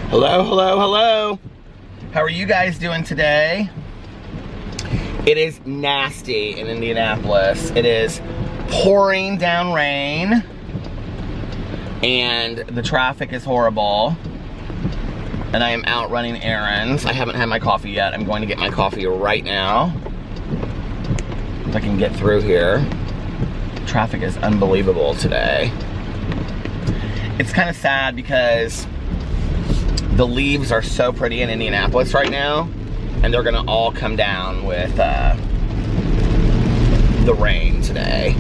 Hello, hello, hello. How are you guys doing today? It is nasty in Indianapolis. It is pouring down rain and the traffic is horrible. And I am out running errands. I haven't had my coffee yet. I'm going to get my coffee right now. If I can get through here. Traffic is unbelievable today. It's kind of sad because the leaves are so pretty in Indianapolis right now, and they're gonna all come down with the rain today.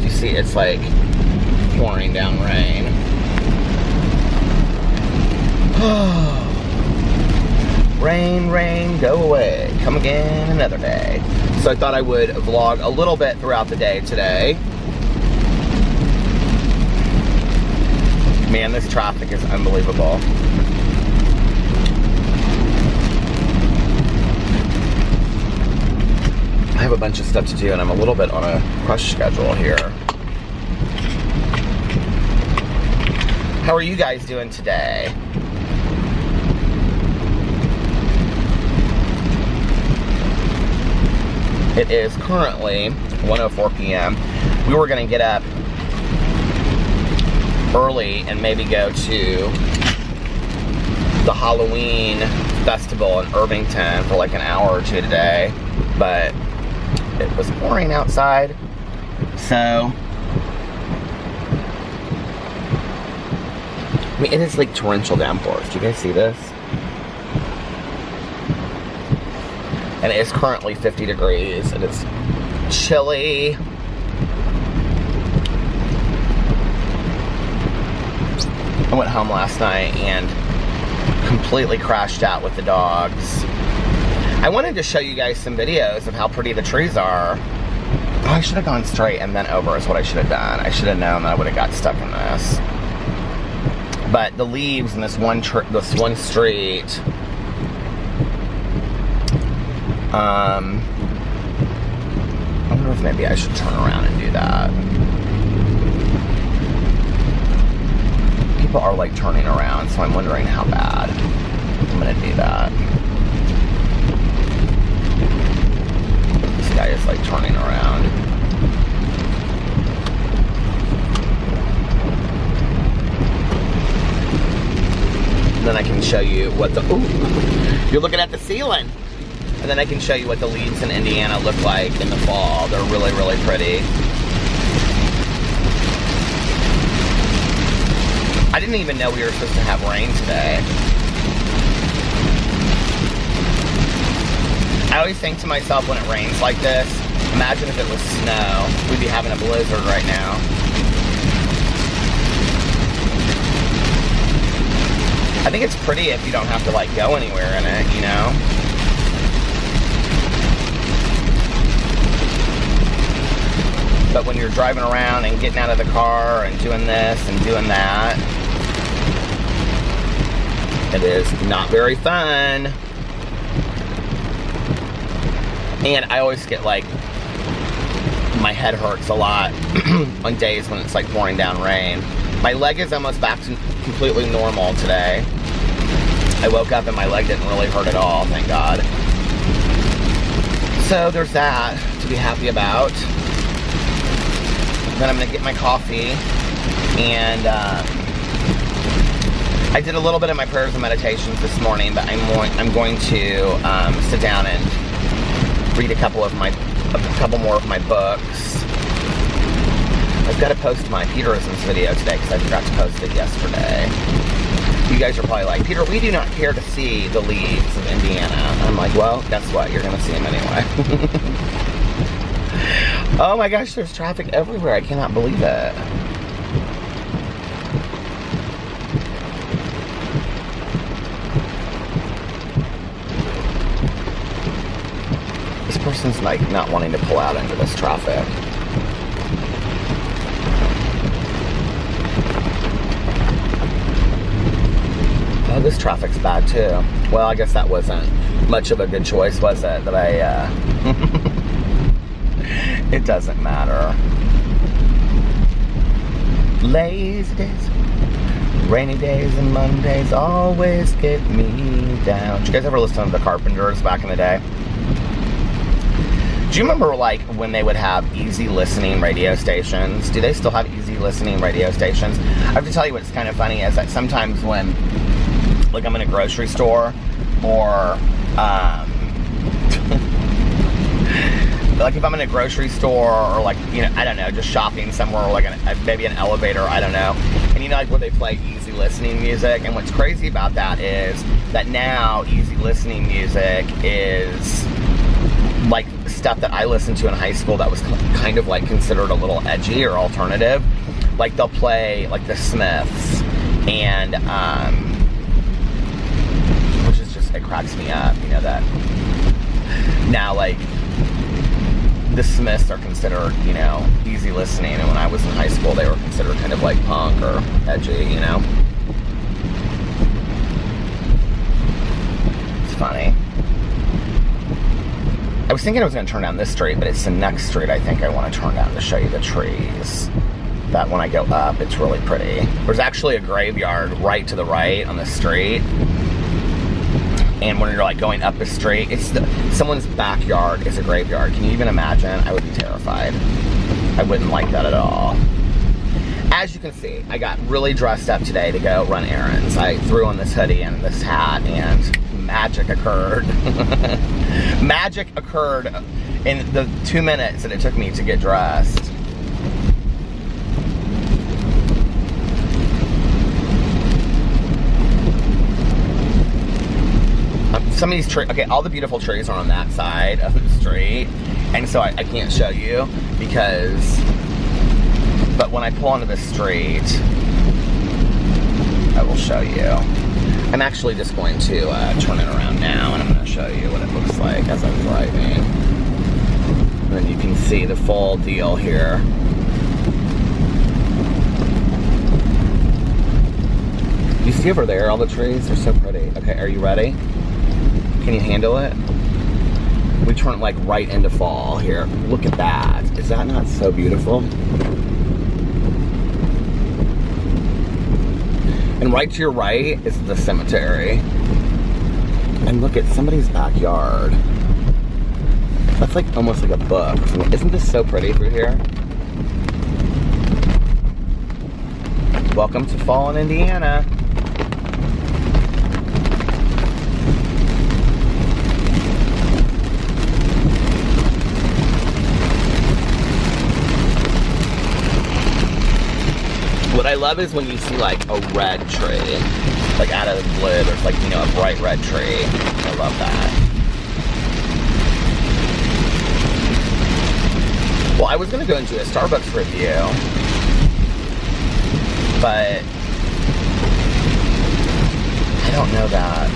You see, it's like pouring down rain. Rain, rain, go away. Come again another day. So I thought I would vlog a little bit throughout the day today. Man, this traffic is unbelievable. I have a bunch of stuff to do and I'm a little bit on a rush schedule here. How are you guys doing today? It is currently 1:04 p.m. We were gonna get up early and maybe go to the Halloween festival in Irvington for like an hour or two today, but it was pouring outside, so I mean, it is like torrential downpours. Do you guys see this? And it is currently 50 degrees. It is chilly. I went home last night and completely crashed out with the dogs. I wanted to show you guys some videos of how pretty the trees are. Oh, I should have gone straight and then over is what I should have done. I should have known that I would have got stuck in this. But the leaves in this one street, I wonder if maybe I should turn around and do that. People are like turning around, so I'm wondering how bad. I'm gonna do that. This guy is like turning around. And then I can show you what the, ooh, you're looking at the ceiling. And then I can show you what the leaves in Indiana look like in the fall. They're really, really pretty. I didn't even know we were supposed to have rain today. I always think to myself when it rains like this, imagine if it was snow. We'd be having a blizzard right now. I think it's pretty if you don't have to like go anywhere in it, you know? But when you're driving around and getting out of the car and doing this and doing that, it is not very fun. And I always get like, my head hurts a lot on days when it's like pouring down rain. My leg is almost back to completely normal today. I woke up and my leg didn't really hurt at all, thank God. So there's that to be happy about. Then I'm gonna get my coffee, and I did a little bit of my prayers and meditations this morning, but I'm going to sit down and read a couple more of my books. I've got to post my Peterisms video today because I forgot to post it yesterday. You guys are probably like, Peter, we do not care to see the leaves of Indiana. I'm like, well, guess what? You're gonna see them anyway. Oh my gosh, there's traffic everywhere. I cannot believe it. This person's like not wanting to pull out into this traffic. Oh, this traffic's bad too. Well, I guess that wasn't much of a good choice, was it? That I, it doesn't matter. Lazy days, Rainy days and Mondays always get me down. Did you guys ever listen to the Carpenters back in the day? Do you remember like when they would have easy listening radio stations? Do they still have easy listening radio stations? I have to tell you what's kind of funny is that sometimes when like I'm in a grocery store or like if I'm in a grocery store or like, you know, I don't know, just shopping somewhere or like maybe an elevator, I don't know. And you know, like where they play easy listening music. And what's crazy about that is that now easy listening music is like stuff that I listened to in high school that was kind of like considered a little edgy or alternative. Like they'll play like the Smiths and, which is just, it cracks me up, you know, that now like, the Smiths are considered, you know, easy listening, and when I was in high school, they were considered kind of like punk or edgy, you know? It's funny. I was thinking I was going to turn down this street, but it's the next street I think I want to turn down to show you the trees. That when I go up, it's really pretty. There's actually a graveyard right to the right on the street. And when you're like going up the street, it's someone's backyard is a graveyard. Can you even imagine? I would be terrified. I wouldn't like that at all. As you can see, I got really dressed up today to go run errands. I threw on this hoodie and this hat and magic occurred. Magic occurred in the 2 minutes that it took me to get dressed. Some of these trees, okay, all the beautiful trees are on that side of the street, and so I can't show you because, but when I pull onto the street, I will show you. I'm actually just going to turn it around now, and I'm going to show you what it looks like as I'm driving. And then you can see the full deal here. You see over there, all the trees? They're so pretty. Okay, are you ready? Can you handle it? We turn like right into fall here. Look at that. Is that not so beautiful? And right to your right is the cemetery. And look at somebody's backyard. That's like almost like a book. Isn't this so pretty through here? Welcome to fall in Indiana. What I love is when you see like a red tree, like out of the blue, there's like, you know, a bright red tree. I love that. Well, I was gonna go and do a Starbucks review, but I don't know that.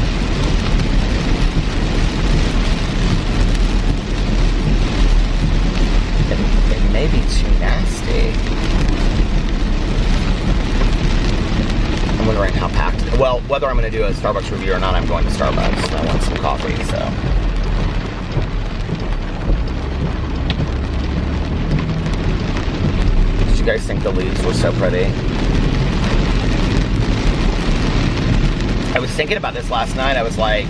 It may be too nasty. I'm wondering how packed. Well, whether I'm going to do a Starbucks review or not, I'm going to Starbucks. I want some coffee, so. Did you guys think the leaves were so pretty? I was thinking about this last night. I was like,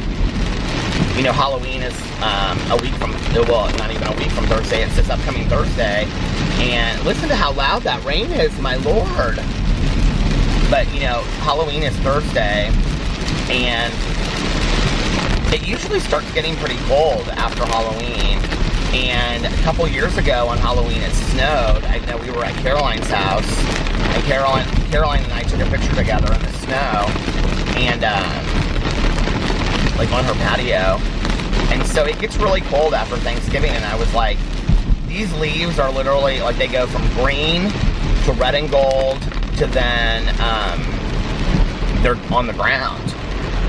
you know, Halloween is a week from, well, not even a week from Thursday. It's this upcoming Thursday. And listen to how loud that rain is, my Lord. But, you know, Halloween is Thursday, and it usually starts getting pretty cold after Halloween. And a couple years ago on Halloween, it snowed. I know we were at Caroline's house, and Caroline and I took a picture together in the snow, and, like on her patio. And so it gets really cold after Thanksgiving, and I was like, these leaves are literally, like, they go from green to red and gold, to then they're on the ground.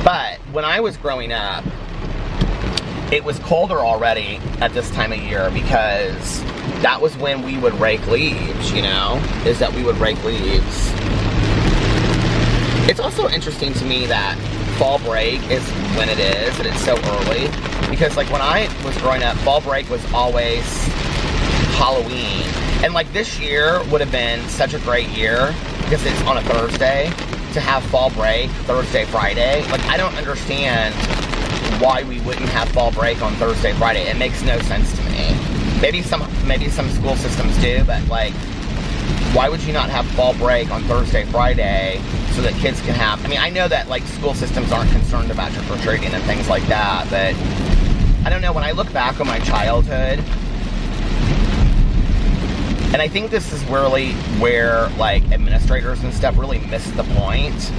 But when I was growing up, it was colder already at this time of year because that was when we would rake leaves, you know, is that we would rake leaves. It's also interesting to me that fall break is when it is, and it's so early, because like when I was growing up, fall break was always Halloween. And like this year would have been such a great year because it's on a Thursday, to have fall break Thursday, Friday. Like, I don't understand why we wouldn't have fall break on Thursday, Friday. It makes no sense to me. Maybe some school systems do, but like, why would you not have fall break on Thursday, Friday so that kids can have, I mean, I know that like school systems aren't concerned about trick-or-treating and things like that, but I don't know, when I look back on my childhood, and I think this is really where like administrators and stuff really miss the point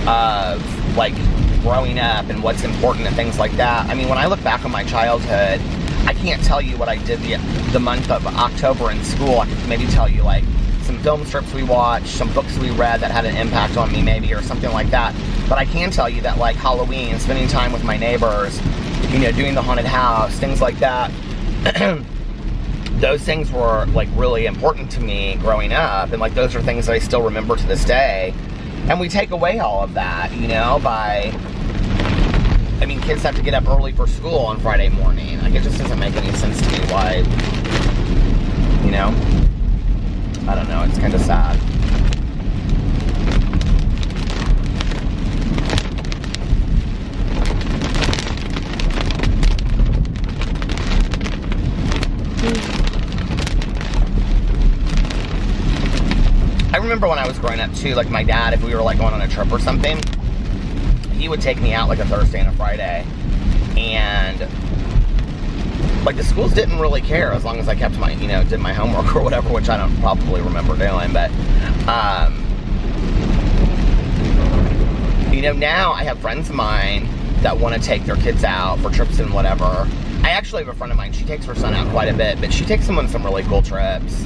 of like growing up and what's important and things like that. I mean, when I look back on my childhood, I can't tell you what I did the month of October in school. I could maybe tell you like some film strips we watched, some books we read that had an impact on me maybe, or something like that. But I can tell you that like Halloween, spending time with my neighbors, you know, doing the haunted house, things like that, those things were like really important to me growing up. And like those are things that I still remember to this day. And we take away all of that, you know, by, I mean, kids have to get up early for school on Friday morning. Like, it just doesn't make any sense to me why, you know? I don't know, it's kind of sad. I remember when I was growing up too, like my dad, if we were like going on a trip or something, he would take me out like a Thursday and a Friday, and like the schools didn't really care as long as I kept my, you know, did my homework or whatever, which I don't probably remember doing, but you know, now I have friends of mine that want to take their kids out for trips and whatever. I actually have a friend of mine, she takes her son out quite a bit, but she takes him on some really cool trips.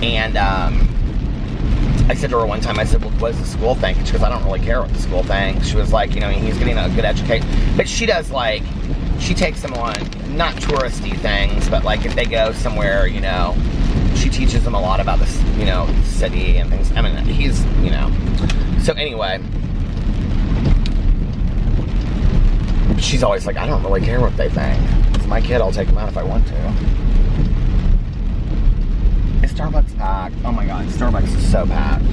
And I said to her one time, I said, well, what does the school think? And she goes, I don't really care what the school thinks. She was like, you know, he's getting a good education. But she does like, she takes them on, not touristy things, but like if they go somewhere, you know, she teaches them a lot about this, you know, city and things. I mean, he's, you know. So anyway, she's always like, I don't really care what they think. It's my kid, I'll take him out if I want to. Is Starbucks packed? Oh my God, Starbucks is so packed.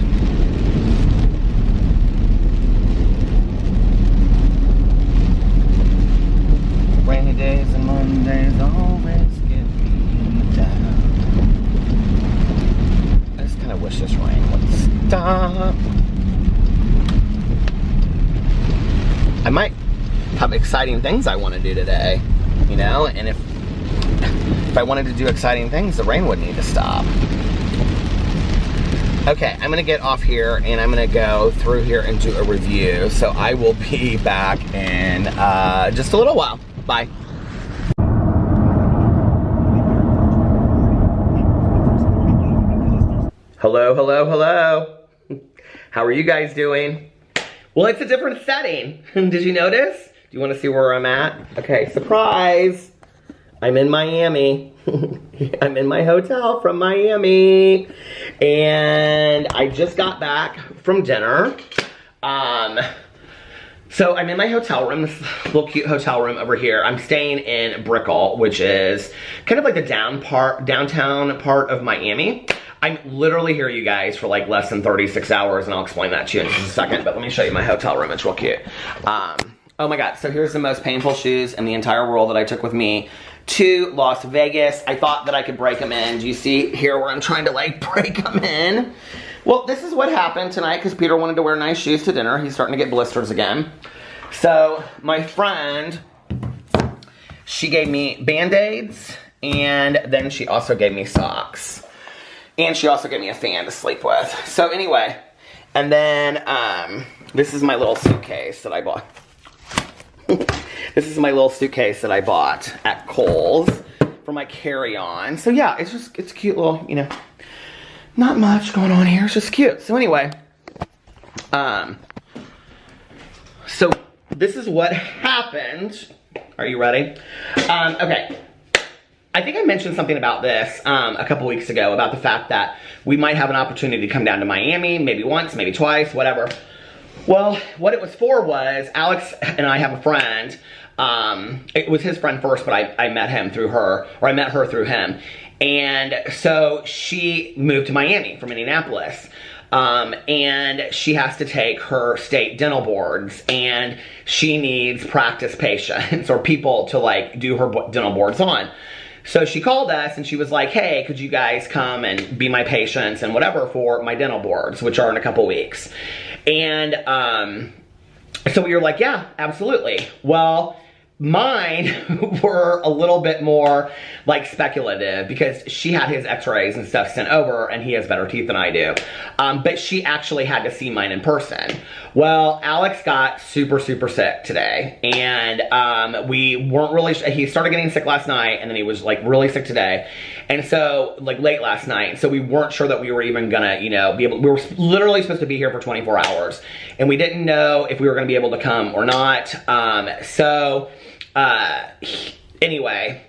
Rainy days and Mondays always get me down. I just kind of wish this rain would stop. I might have exciting things I want to do today, you know, and if I wanted to do exciting things, the rain would need to stop. Okay, I'm gonna get off here and I'm gonna go through here and do a review. So I will be back in just a little while. Bye. Hello, hello, hello. How are you guys doing? Well, it's a different setting. Did you notice? Do you want to see where I'm at? Okay, surprise. I'm in Miami. I'm in my hotel from Miami. And I just got back from dinner. So I'm in my hotel room, this little cute hotel room over here. I'm staying in Brickell, which is kind of like the downtown part of Miami. I'm literally here, you guys, for like less than 36 hours, and I'll explain that to you in just a second, but let me show you my hotel room. It's real cute. Oh my God, so here's the most painful shoes in the entire world that I took with me to Las Vegas. I thought that I could break them in. Do you see here where I'm trying to like break them in? Well, this is what happened tonight because Peter wanted to wear nice shoes to dinner. He's starting to get blisters again. So my friend, she gave me Band-Aids, and then she also gave me socks. And she also gave me a fan to sleep with. So anyway, and then this is my little suitcase that I bought. This is my little suitcase that I bought at Kohl's for my carry-on. So yeah, it's a cute little, you know, not much going on here. It's just cute. So anyway, so this is what happened. Are you ready? Okay. I think I mentioned something about this a couple weeks ago about the fact that we might have an opportunity to come down to Miami, maybe once, maybe twice, whatever. Well, what it was for was Alex and I have a friend. It was his friend first, but I met him through her, or I met her through him. And so she moved to Miami from Indianapolis. and she has to take her state dental boards, and she needs practice patients or people to like do her dental boards on. So she called us and she was like, hey, could you guys come and be my patients and whatever for my dental boards, which are in a couple weeks. And so we were like, yeah, absolutely. Well, mine were a little bit more like speculative because she had his x-rays and stuff sent over and he has better teeth than I do. But she actually had to see mine in person. Well, Alex got super sick today, and we weren't really, he started getting sick last night and then he was like really sick today. And so like late last night, so we weren't sure that we were even gonna, you know, be able, we were literally supposed to be here for 24 hours and we didn't know if we were gonna be able to come or not. Anyway,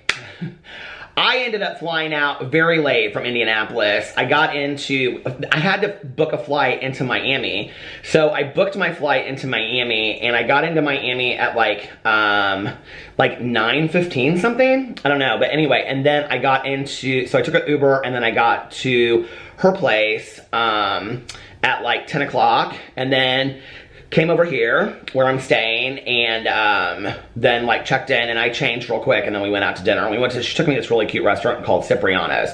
I ended up flying out very late from Indianapolis. I had to book a flight into Miami. So I booked my flight into Miami and I got into Miami at like 9:15 something. I don't know, but anyway, and then I got into, so I took an Uber and then I got to her place at like 10 o'clock and then came over here where I'm staying and then like checked in and I changed real quick and then we went out to dinner and she took me to this really cute restaurant called Cipriano's.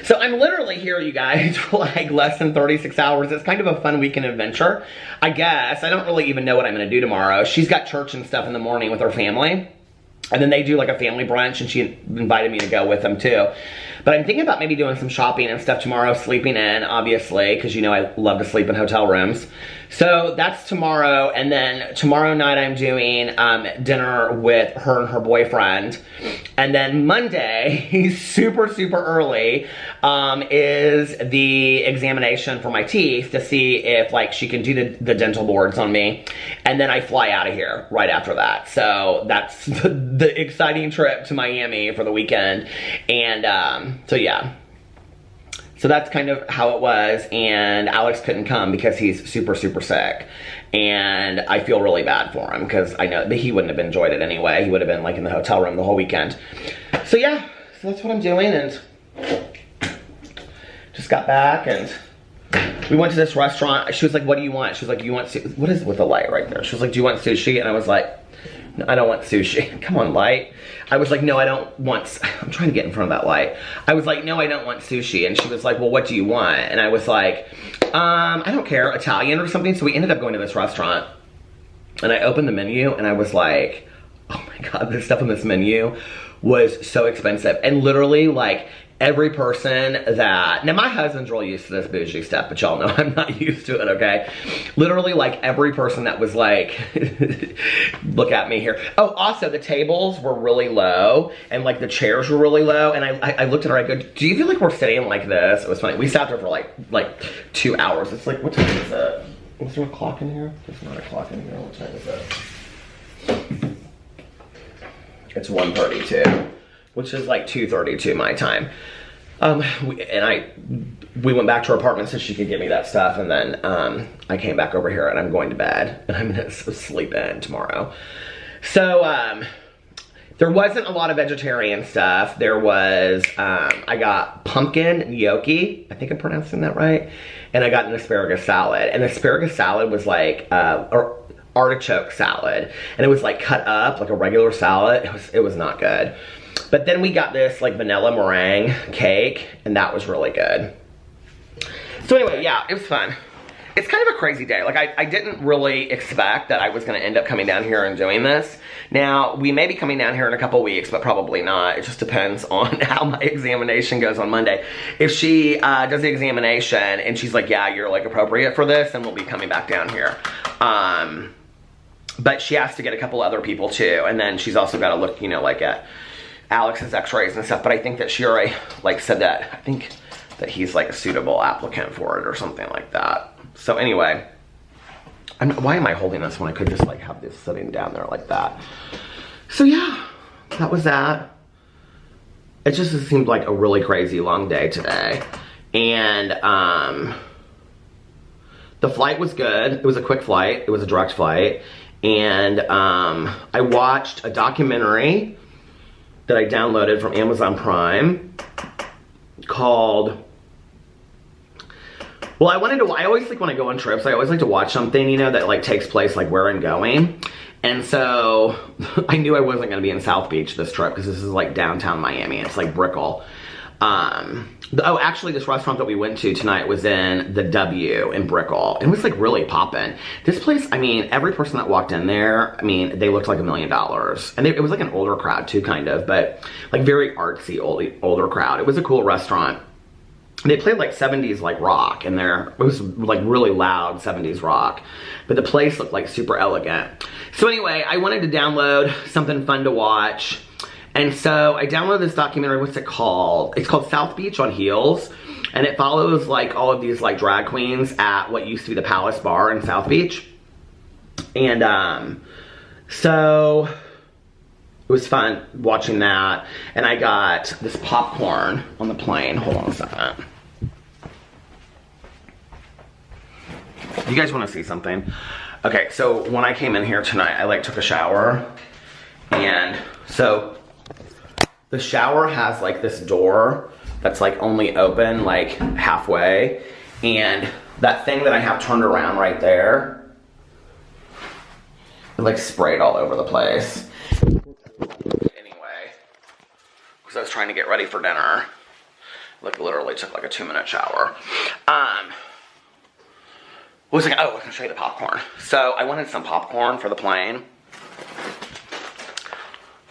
So I'm literally here, you guys, for like less than 36 hours. It's kind of a fun weekend adventure, I guess. I don't really even know what I'm gonna do tomorrow. She's got church and stuff in the morning with her family. And then they do like a family brunch and she invited me to go with them too. But I'm thinking about maybe doing some shopping and stuff tomorrow, sleeping in, obviously, because you know I love to sleep in hotel rooms. So that's tomorrow, and then tomorrow night I'm doing dinner with her and her boyfriend. And then Monday, super early, is the examination for my teeth to see if like she can do the dental boards on me. And then I fly out of here right after that. So that's the exciting trip to Miami for the weekend. And so yeah. So that's kind of how it was, and Alex couldn't come because he's super sick. And I feel really bad for him because I know that he wouldn't have enjoyed it anyway. He would have been like in the hotel room the whole weekend. So yeah, so that's what I'm doing, and just got back and we went to this restaurant. She was like, what do you want? She was like, you want sushi? What is it with the light right there? She was like, do you want sushi? And I was like, no, I don't want sushi. Come on, light. I was like, no, I don't want, I'm trying to get in front of that light. I was like, no, I don't want sushi. And she was like, well, what do you want? And I was like, I don't care, Italian or something. So we ended up going to this restaurant and I opened the menu and I was like, oh my God, the stuff on this menu was so expensive. And literally like every person that, now my husband's really used to this bougie stuff, but y'all know I'm not used to it, okay? Literally like every person that was like, look at me here. Oh, also the tables were really low and like the chairs were really low. And I looked at her, I go, do you feel like we're sitting like this? It was funny. We sat there for like 2 hours. It's like, what time is it? Was there a clock in here? There's not a clock in here. What time is it? It's 1:32. Which is like 2:32 my time. We went back to her apartment so she could give me that stuff, and then I came back over here and I'm going to bed and I'm gonna sleep in tomorrow. So there wasn't a lot of vegetarian stuff. There was, I got pumpkin gnocchi, I think I'm pronouncing that right, and I got an asparagus salad. And the asparagus salad was like, or artichoke salad, and it was like cut up like a regular salad. It was not good. But then we got this like vanilla meringue cake, and that was really good. So anyway, yeah, it was fun. It's kind of a crazy day. Like I didn't really expect that I was gonna end up coming down here and doing this. Now, we may be coming down here in a couple weeks, but probably not. It just depends on how my examination goes on Monday. If she does the examination and she's like, yeah, you're like appropriate for this, then we'll be coming back down here. But she has to get a couple other people too. And then she's also gotta look, you know, like at Alex's x-rays and stuff, but I think that she already like said that, I think that he's like a suitable applicant for it or something like that. So anyway, why am I holding this when I could just like have this sitting down there like that? So yeah, that was that. It just seemed like a really crazy long day today. And the flight was good. It was a quick flight. It was a direct flight. And I watched a documentary that I downloaded from Amazon Prime called Well, I always like when I go on trips, I always like to watch something, you know, that like takes place like where I'm going. And so I knew I wasn't gonna be in South Beach this trip because this is like downtown Miami. It's like Brickell. Oh, actually this restaurant that we went to tonight was in the W in Brickell. It was like really poppin'. This place, I mean, every person that walked in there, I mean, they looked like $1 million. And it was like an older crowd too, kind of, but like very artsy, older crowd. It was a cool restaurant. They played like 70s like rock in there. It was like really loud 70s rock. But the place looked like super elegant. So anyway, I wanted to download something fun to watch. And so I downloaded this documentary. What's it called? It's called South Beach on Heels. And it follows like all of these like drag queens at what used to be the Palace Bar in South Beach. And so it was fun watching that. And I got this popcorn on the plane. Hold on a second. You guys want to see something? Okay, so when I came in here tonight, I like took a shower. And so the shower has like this door that's like only open like halfway. And that thing that I have turned around right there, it like sprayed all over the place. Anyway, because I was trying to get ready for dinner. Like literally took like a 2-minute shower. What was I gonna, oh, I was gonna show you the popcorn. So I wanted some popcorn for the plane.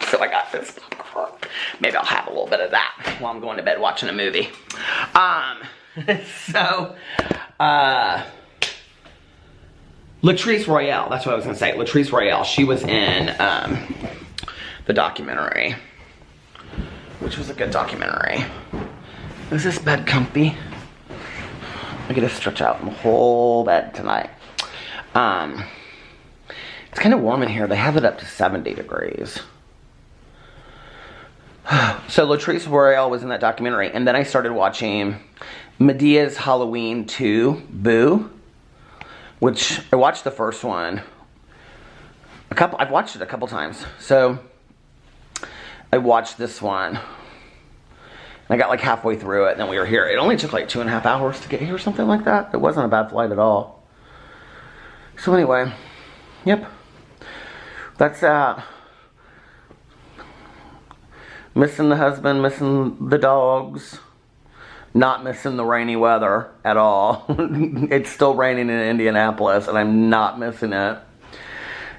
So I got this popcorn. Maybe I'll have a little bit of that while I'm going to bed watching a movie. Latrice Royale, that's what I was gonna say. Latrice Royale, she was in the documentary, which was a good documentary. Is this bed comfy? I get to stretch out the whole bed tonight. It's kind of warm in here. They have it up to 70 degrees. So Latrice Royale was in that documentary, and then I started watching Medea's Halloween 2, Boo, which I watched the first one. I've watched it a couple times. So I watched this one. I got like halfway through it, and then we were here. It only took like 2.5 hours to get here, something like that. It wasn't a bad flight at all. So anyway, yep. That's that. Missing the husband, missing the dogs. Not missing the rainy weather at all. It's still raining in Indianapolis, and I'm not missing it.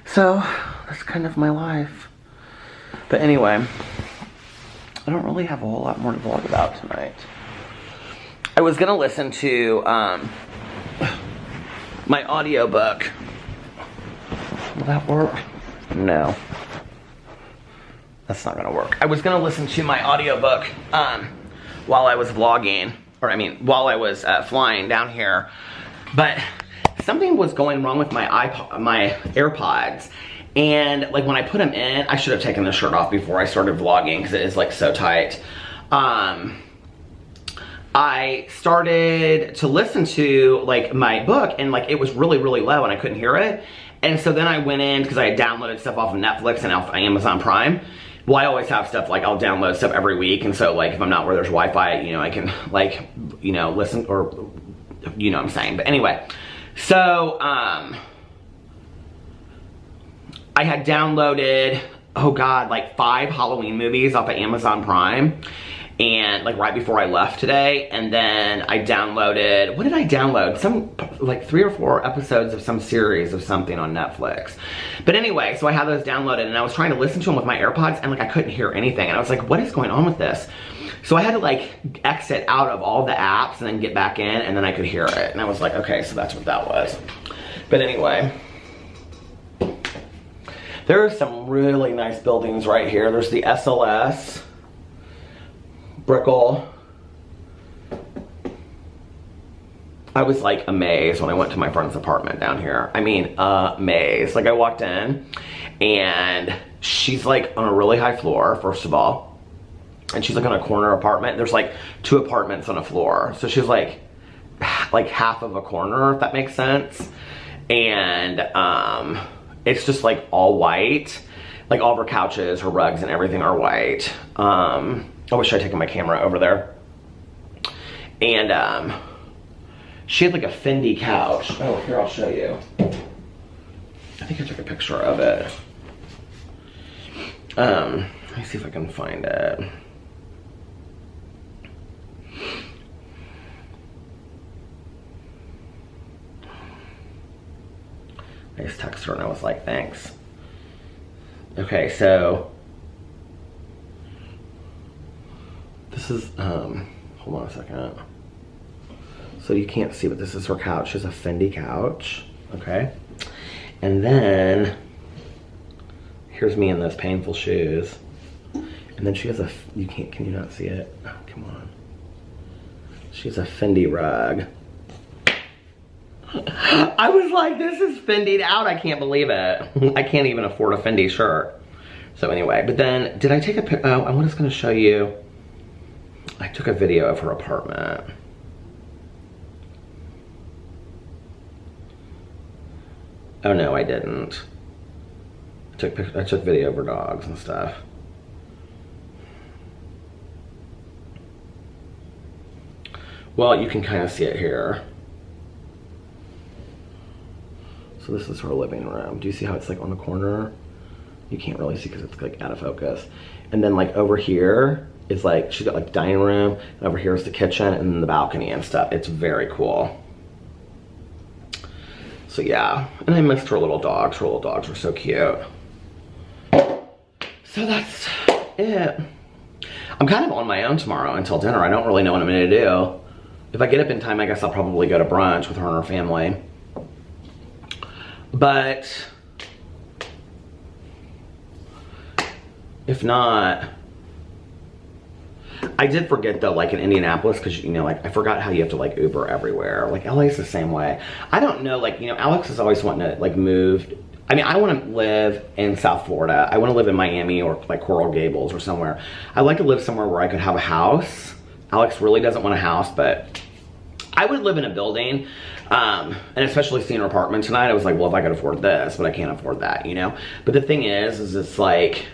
So, that's kind of my life. But anyway, I don't really have a whole lot more to vlog about tonight. I was gonna listen to my audiobook. Will that work? No. That's not gonna work. I was gonna listen to my audiobook while I was vlogging, or I mean, while I was flying down here, but something was going wrong with my AirPods. And like when I put them in, I should have taken the shirt off before I started vlogging because it is like so tight. I started to listen to like my book, and like it was really, really low and I couldn't hear it. And so then I went in because I had downloaded stuff off of Netflix and off Amazon Prime. Well, I always have stuff like I'll download stuff every week, and so like if I'm not where there's Wi-Fi, you know, I can like, you know, listen, or you know what I'm saying. But anyway, so I had downloaded, oh God, like 5 Halloween movies off of Amazon Prime, and like right before I left today. And then I downloaded, what did I download? Some like 3 or 4 episodes of some series of something on Netflix. But anyway, so I had those downloaded, and I was trying to listen to them with my AirPods, and like I couldn't hear anything. And I was like, what is going on with this? So I had to like exit out of all the apps and then get back in, and then I could hear it. And I was like, okay, so that's what that was. But anyway, there are some really nice buildings right here. There's the SLS, Brickell. I was like amazed when I went to my friend's apartment down here. I mean, amazed. Like I walked in, and she's like on a really high floor, first of all. And she's like on a corner apartment. There's like 2 apartments on a floor. So she's like half of a corner, if that makes sense. And it's just like all white. Like all of her couches, her rugs, and everything are white. I wish I'd taken my camera over there. And she had like a Fendi couch. Oh, here, I'll show you. I think I took a picture of it. Let me see if I can find it. I just texted her and I was like, thanks. Okay, so this is, hold on a second. So you can't see, but this is her couch. She has a Fendi couch, okay? And then, here's me in those painful shoes. And then she has a, can you not see it? Oh, come on. She has a Fendi rug. I was like, this is Fendi'd out. I can't believe it. I can't even afford a Fendi shirt. So anyway, but then did I take a pic? Oh, I'm just gonna show you. I took a video of her apartment. Oh no, I didn't. I took video of her dogs and stuff. Well, you can kind of see it here. So this is her living room. Do you see how it's like on the corner? You can't really see because it's like out of focus. And then like over here is like, she's got like dining room, and over here is the kitchen and then the balcony and stuff. It's very cool. So yeah, and I missed her little dogs. Her little dogs were so cute. So that's it. I'm kind of on my own tomorrow until dinner. I don't really know what I'm gonna do. If I get up in time, I guess I'll probably go to brunch with her and her family. But if not, I did forget though, like in Indianapolis, because you know, like I forgot how you have to like Uber everywhere. Like LA's the same way. I don't know, like, you know, Alex is always wanting to like move. I mean, I want to live in South Florida. I want to live in Miami or like Coral Gables or somewhere. I'd like to live somewhere where I could have a house. Alex really doesn't want a house, but I would live in a building. And especially seeing her apartment tonight, I was like, well, if I could afford this, but I can't afford that, you know? But the thing is it's like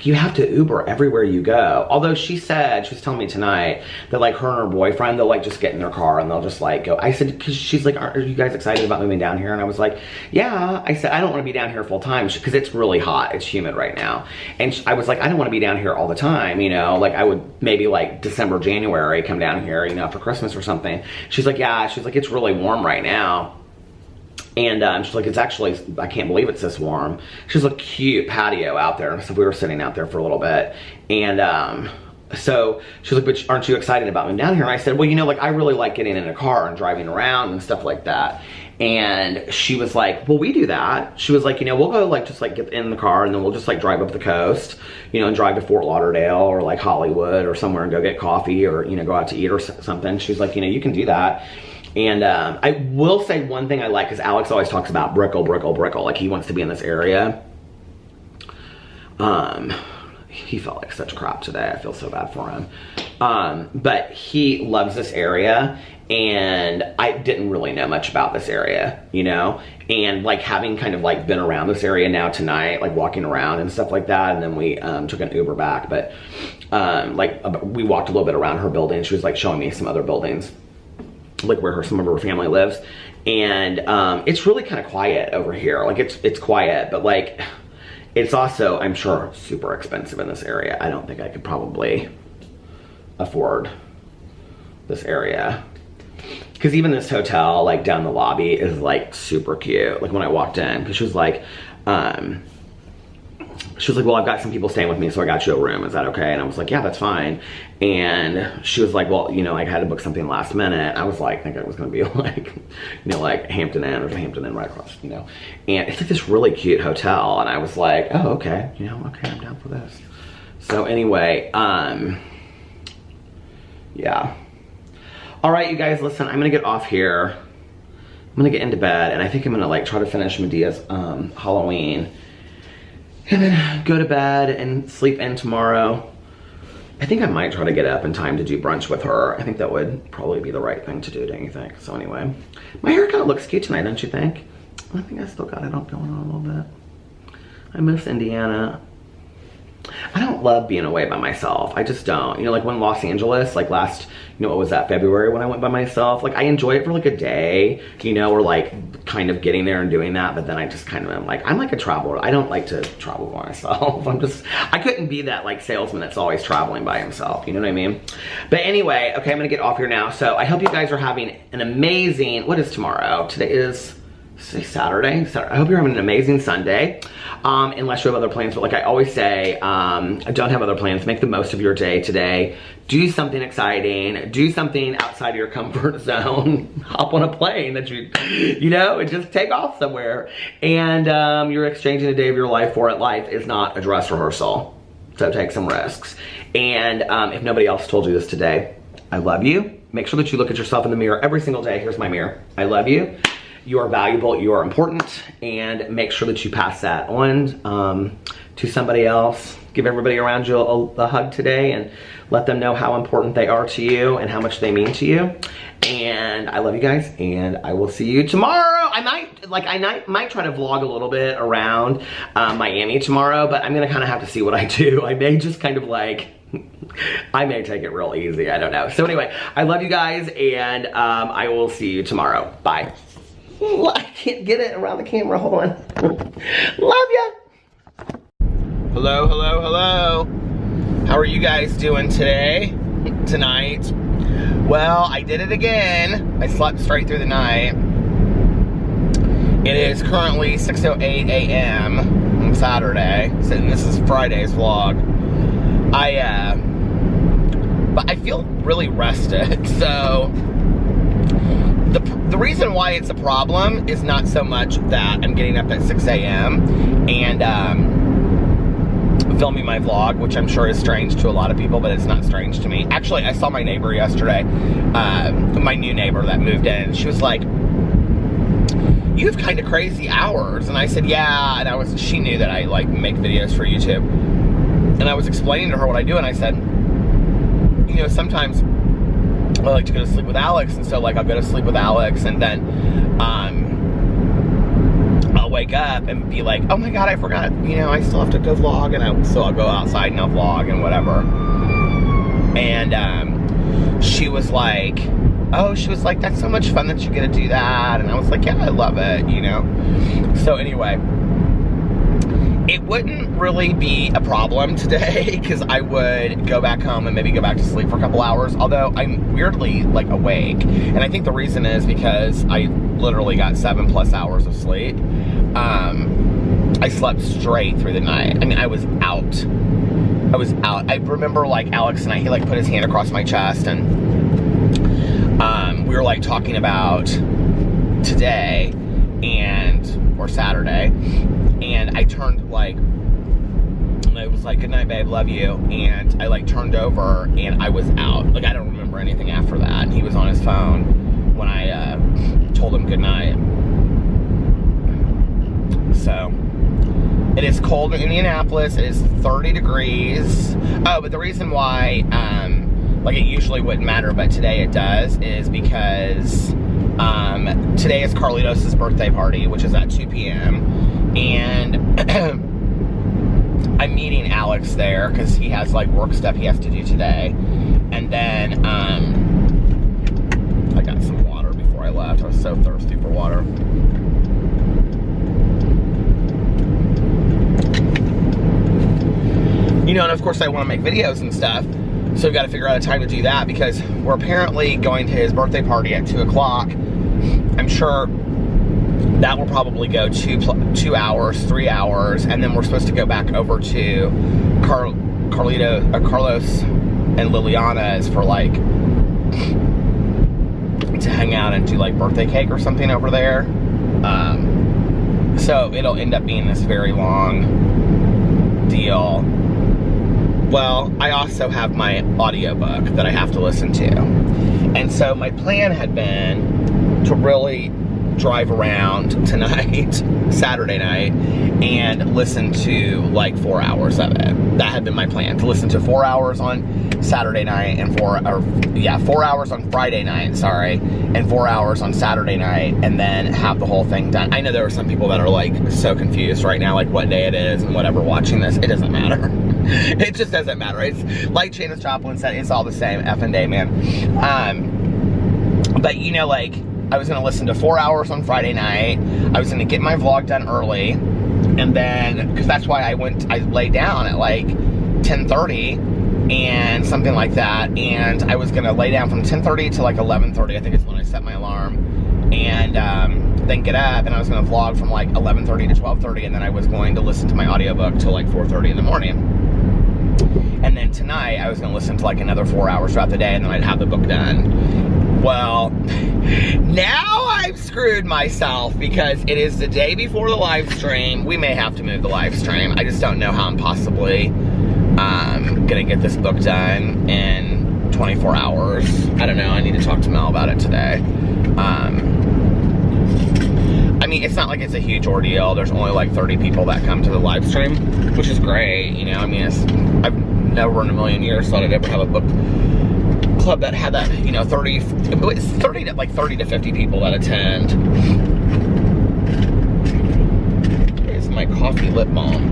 you have to Uber everywhere you go. Although she said, she was telling me tonight that like her and her boyfriend, they'll like just get in their car and they'll just like go. I said, cause she's like, are you guys excited about moving down here? And I was like, yeah. I said, I don't want to be down here full time because it's really hot. It's humid right now. And I was like, I don't want to be down here all the time. You know, like I would maybe like December, January, come down here, you know, for Christmas or something. She's like, yeah, she's like, it's really warm right now. And she's like, it's actually, I can't believe it's this warm. She's a cute patio out there. So we were sitting out there for a little bit. And so she was like, but aren't you excited about moving down here? And I said, well, you know, like I really like getting in a car and driving around and stuff like that. And she was like, well, we do that. She was like, you know, we'll go like, just like get in the car and then we'll just like drive up the coast, you know, and drive to Fort Lauderdale or like Hollywood or somewhere and go get coffee or, you know, go out to eat or something. She's like, you know, you can do that. And I will say one thing I like, because Alex always talks about Brickell, like he wants to be in this area. He felt like such crap today. I feel so bad for him. But he loves this area, and I didn't really know much about this area, you know? And like having kind of like been around this area now tonight, like walking around and stuff like that, and then we took an Uber back, but we walked a little bit around her building. She was like showing me some other buildings, like where some of her family lives. And it's really kind of quiet over here. Like it's quiet, but like it's also, I'm sure, super expensive in this area. I don't think I could probably afford this area. Because even this hotel, like down the lobby, is like super cute. Like when I walked in, because she was like, well, I've got some people staying with me, so I got you a room. Is that okay? And I was like, yeah, that's fine. And she was like, well, you know, I had to book something last minute. I was like, I think it was going to be like, you know, like Hampton Inn or Hampton Inn right across, you know. And it's like this really cute hotel. And I was like, oh, okay, you know, okay, I'm down for this. So anyway, yeah. All right, you guys, listen, I'm going to get off here. I'm going to get into bed, and I think I'm going to like try to finish Medea's Halloween. And then go to bed and sleep in tomorrow. I think I might try to get up in time to do brunch with her. I think that would probably be the right thing to do, don't you think? So anyway, my hair kind of looks cute tonight, don't you think? I think I still got it all going on a little bit. I miss Indiana. I don't love being away by myself. I just don't. You know, like when Los Angeles, like last, you know, what was that, February when I went by myself? Like I enjoy it for like a day, you know, or like kind of getting there and doing that, but then I just kind of am like, I'm like a traveler. I don't like to travel by myself. I couldn't be that like salesman that's always traveling by himself, you know what I mean? But anyway, okay, I'm gonna get off here now. So I hope you guys are having an amazing, what is tomorrow? Today is Saturday. I hope you're having an amazing Sunday. Unless you have other plans, but like I always say, don't have other plans. Make the most of your day today. Do something exciting. Do something outside of your comfort zone. Hop on a plane that you know, and just take off somewhere. And you're exchanging a day of your life for it. Life is not a dress rehearsal. So take some risks. And if nobody else told you this today, I love you. Make sure that you look at yourself in the mirror every single day. Here's my mirror. I love you. You are valuable, you are important, and make sure that you pass that on to somebody else. Give everybody around you a hug today and let them know how important they are to you and how much they mean to you. And I love you guys, and I will see you tomorrow. I might try to vlog a little bit around Miami tomorrow, but I'm gonna kind of have to see what I do. I may just kind of like, I may take it real easy, I don't know. So anyway, I love you guys, and I will see you tomorrow. Bye. I can't get it around the camera, hold on. Love ya. Hello, hello, hello. How are you guys doing tonight? Well, I did it again. I slept straight through the night. It is currently 6:08 a.m. on Saturday, so this is Friday's vlog. But I feel really rested, so the reason why it's a problem is not so much that I'm getting up at 6 a.m. and filming my vlog, which I'm sure is strange to a lot of people, but it's not strange to me. Actually, I saw my neighbor yesterday, my new neighbor that moved in. She was like, you have kind of crazy hours. And I said, yeah, and she knew that I like make videos for YouTube. And I was explaining to her what I do, and I said, you know, sometimes I like to go to sleep with Alex, and so like I'll go to sleep with Alex, and then I'll wake up and be like, oh my god, I forgot, you know, I still have to go vlog, and so I'll go outside and I'll vlog and whatever. And she was like, that's so much fun that you get to do that. And I was like, yeah, I love it, you know. So anyway, it wouldn't really be a problem today because I would go back home and maybe go back to sleep for a couple hours, although I'm weirdly like awake. And I think the reason is because I literally got 7+ hours of sleep. I slept straight through the night. I mean, I was out. I remember like Alex and he like put his hand across my chest, and we were like talking about today or Saturday, and I turned like, and I was like, good night babe, love you, and I like turned over and I was out. Like I don't remember anything after that, and he was on his phone when I told him good night. So it is cold in Indianapolis. It is 30 degrees. Oh, but the reason why like it usually wouldn't matter, but today it does, is because today is Carlitos' birthday party, which is at 2 p.m. and I'm meeting Alex there because he has like work stuff he has to do today. And then I got some water before I left. I was so thirsty for water. You know, and of course I want to make videos and stuff. So we've got to figure out a time to do that because we're apparently going to his birthday party at 2 o'clock. I'm sure that will probably go 2 hours, 3 hours, and then we're supposed to go back over to Carlos and Liliana's for like, to hang out and do like birthday cake or something over there. So it'll end up being this very long deal. Well, I also have my audiobook that I have to listen to. And so my plan had been to really drive around tonight, Saturday night, and listen to like 4 hours of it. That had been my plan, to listen to 4 hours on Saturday night and 4 hours on Friday night, sorry, and 4 hours on Saturday night, and then have the whole thing done. I know there are some people that are like so confused right now, like what day it is and whatever watching this. It doesn't matter. It just doesn't matter. It's like Janis Joplin said, it's all the same effing day, man. But you know, like, I was gonna listen to 4 hours on Friday night. I was gonna get my vlog done early. And then, because that's why I laid down at like 10:30 and something like that. And I was gonna lay down from 10:30 to like 11:30, I think is when I set my alarm. And then get up, and I was gonna vlog from like 11:30 to 12:30, and then I was going to listen to my audiobook till like 4:30 in the morning. And then tonight, I was gonna listen to like another 4 hours throughout the day, and then I'd have the book done. Well, now I've screwed myself because it is the day before the live stream. We may have to move the live stream. I just don't know how I'm possibly gonna get this book done in 24 hours. I don't know, I need to talk to Mel about it today. I mean, it's not like it's a huge ordeal. There's only like 30 people that come to the live stream, which is great, you know. I mean, I've never in a million years thought I'd ever have a book club that had that, you know, 30 to 50 people that attend. Here's my coffee lip balm.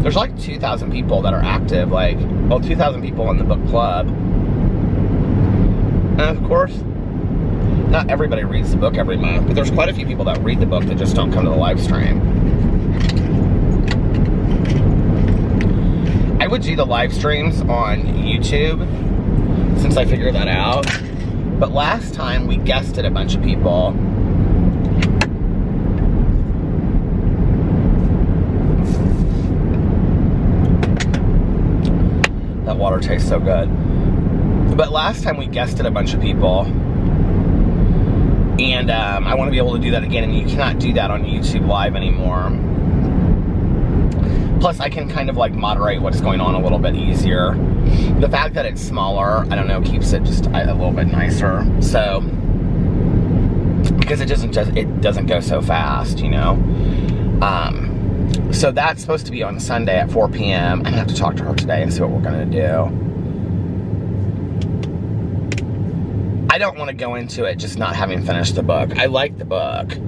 There's like 2,000 people that are active, like, well, 2,000 people in the book club. And of course, not everybody reads the book every month, but there's quite a few people that read the book that just don't come to the live stream. I would do the live streams on YouTube since I figured that out. But last time we guested a bunch of people. That water tastes so good. But last time we guested a bunch of people. And I want to be able to do that again, and you cannot do that on YouTube Live anymore. Plus, I can kind of like moderate what's going on a little bit easier. The fact that it's smaller, I don't know, keeps it just a little bit nicer. So, because it doesn't go so fast, you know. So that's supposed to be on Sunday at 4 p.m. I'm gonna have to talk to her today and see what we're gonna do. I don't want to go into it just not having finished the book. I like the book.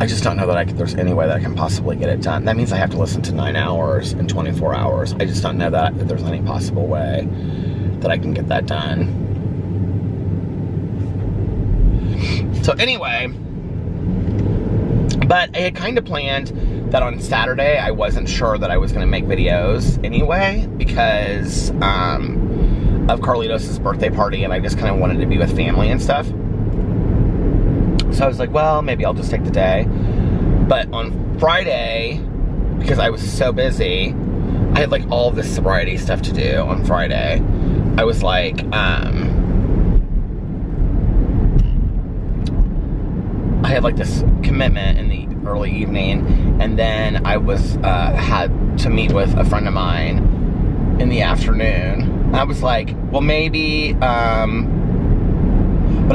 I just don't know that there's any way that I can possibly get it done. That means I have to listen to 9 hours in 24 hours. I just don't know that there's any possible way that I can get that done. So anyway, but I had kind of planned that on Saturday I wasn't sure that I was going to make videos anyway because of Carlitos' birthday party, and I just kind of wanted to be with family and stuff. So I was like, well, maybe I'll just take the day. But on Friday, because I was so busy, I had like all this sobriety stuff to do on Friday. I was like, I had like this commitment in the early evening, and then I was had to meet with a friend of mine in the afternoon. I was like, well, maybe, but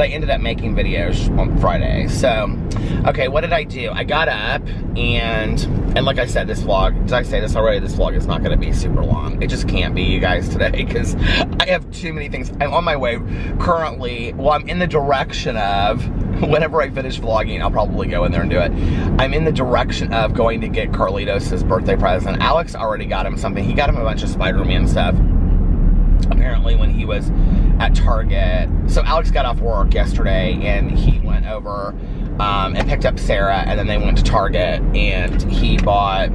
I ended up making videos on Friday. So, okay, what did I do? I got up, and like I said, this vlog, did I say this already? This vlog is not going to be super long. It just can't be, you guys, today, because I have too many things. I'm on my way currently, well, I'm in the direction of, whenever I finish vlogging, I'll probably go in there and do it. I'm in the direction of going to get Carlitos' birthday present. Alex already got him something. He got him a bunch of Spider-Man stuff, apparently, when he was at Target. So Alex got off work yesterday, and he went over and picked up Sarah, and then they went to Target, and he bought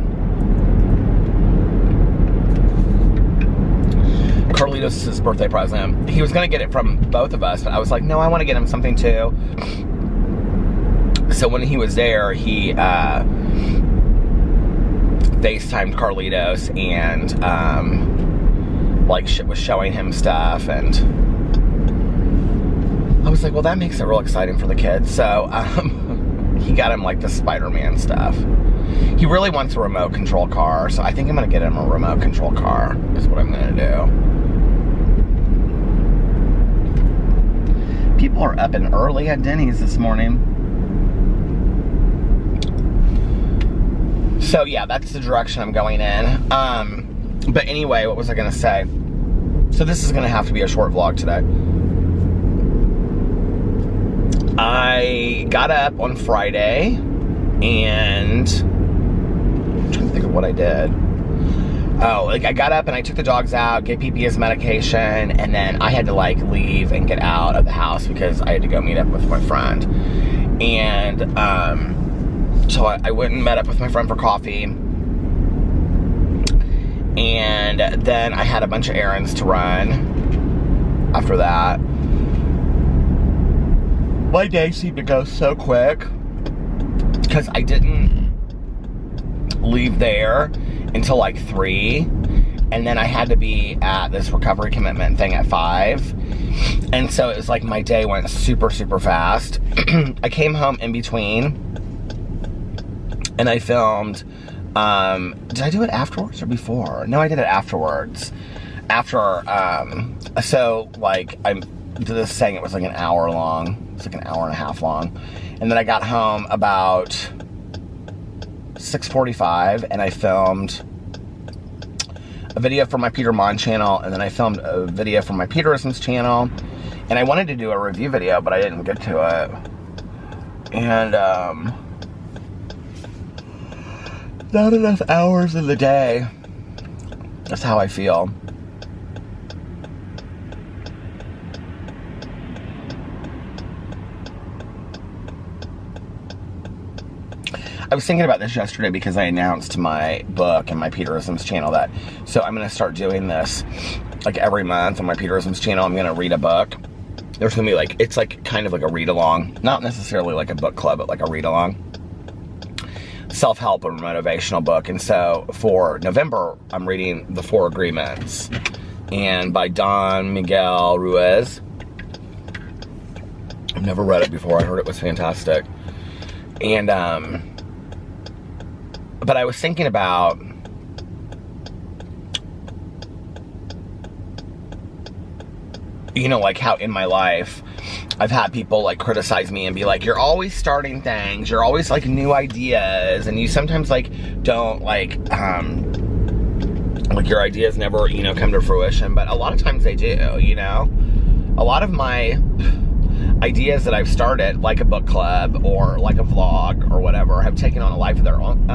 Carlitos' birthday present. He was gonna get it from both of us, but I was like, no, I want to get him something too. So when he was there, he FaceTimed Carlitos and like was showing him stuff, and I was like, well, that makes it real exciting for the kids. So he got him like the Spider-Man stuff. He really wants a remote control car, so I think I'm gonna get him a remote control car is what I'm gonna do. People are up and early at Denny's this morning. So yeah, that's the direction I'm going in. But anyway, what was I gonna say? So this is gonna have to be a short vlog today. I I got up on Friday and I'm trying to think of what I did. Oh, like I got up and I took the dogs out, gave PP his medication, and then I had to like leave and get out of the house because I had to go meet up with my friend. And so I went and met up with my friend for coffee. And then I had a bunch of errands to run after that. My day seemed to go so quick because I didn't leave there until like 3, and then I had to be at this recovery commitment thing at 5, and so it was like my day went super fast. I came home in between and I filmed. Did I do it afterwards or before? No, I did it afterwards. After so like I'm just saying it was like an hour long. It's like an hour and a half long, and then I got home about 6:45, and I filmed a video for my Peter Mon channel, and then I filmed a video for my Peterisms channel, and I wanted to do a review video, but I didn't get to it. And not enough hours in the day. That's how I feel. I was thinking about this yesterday because I announced my book and my Peterisms channel that, so I'm going to start doing this like every month on my Peterisms channel. I'm going to read a book. There's going to be like, it's like kind of like a read-along, not necessarily like a book club, but like a read-along, self-help or motivational book. And so for November, I'm reading The 4 Agreements, and by Don Miguel Ruiz. I've never read it before. I heard it was fantastic. And but I was thinking about like how in my life I've had people like criticize me and be like, you're always starting things, you're always like new ideas, and you sometimes like don't like your ideas never come to fruition, but a lot of times they do. A lot of my ideas that I've started, like a book club or like a vlog or whatever, have taken on a life of their own,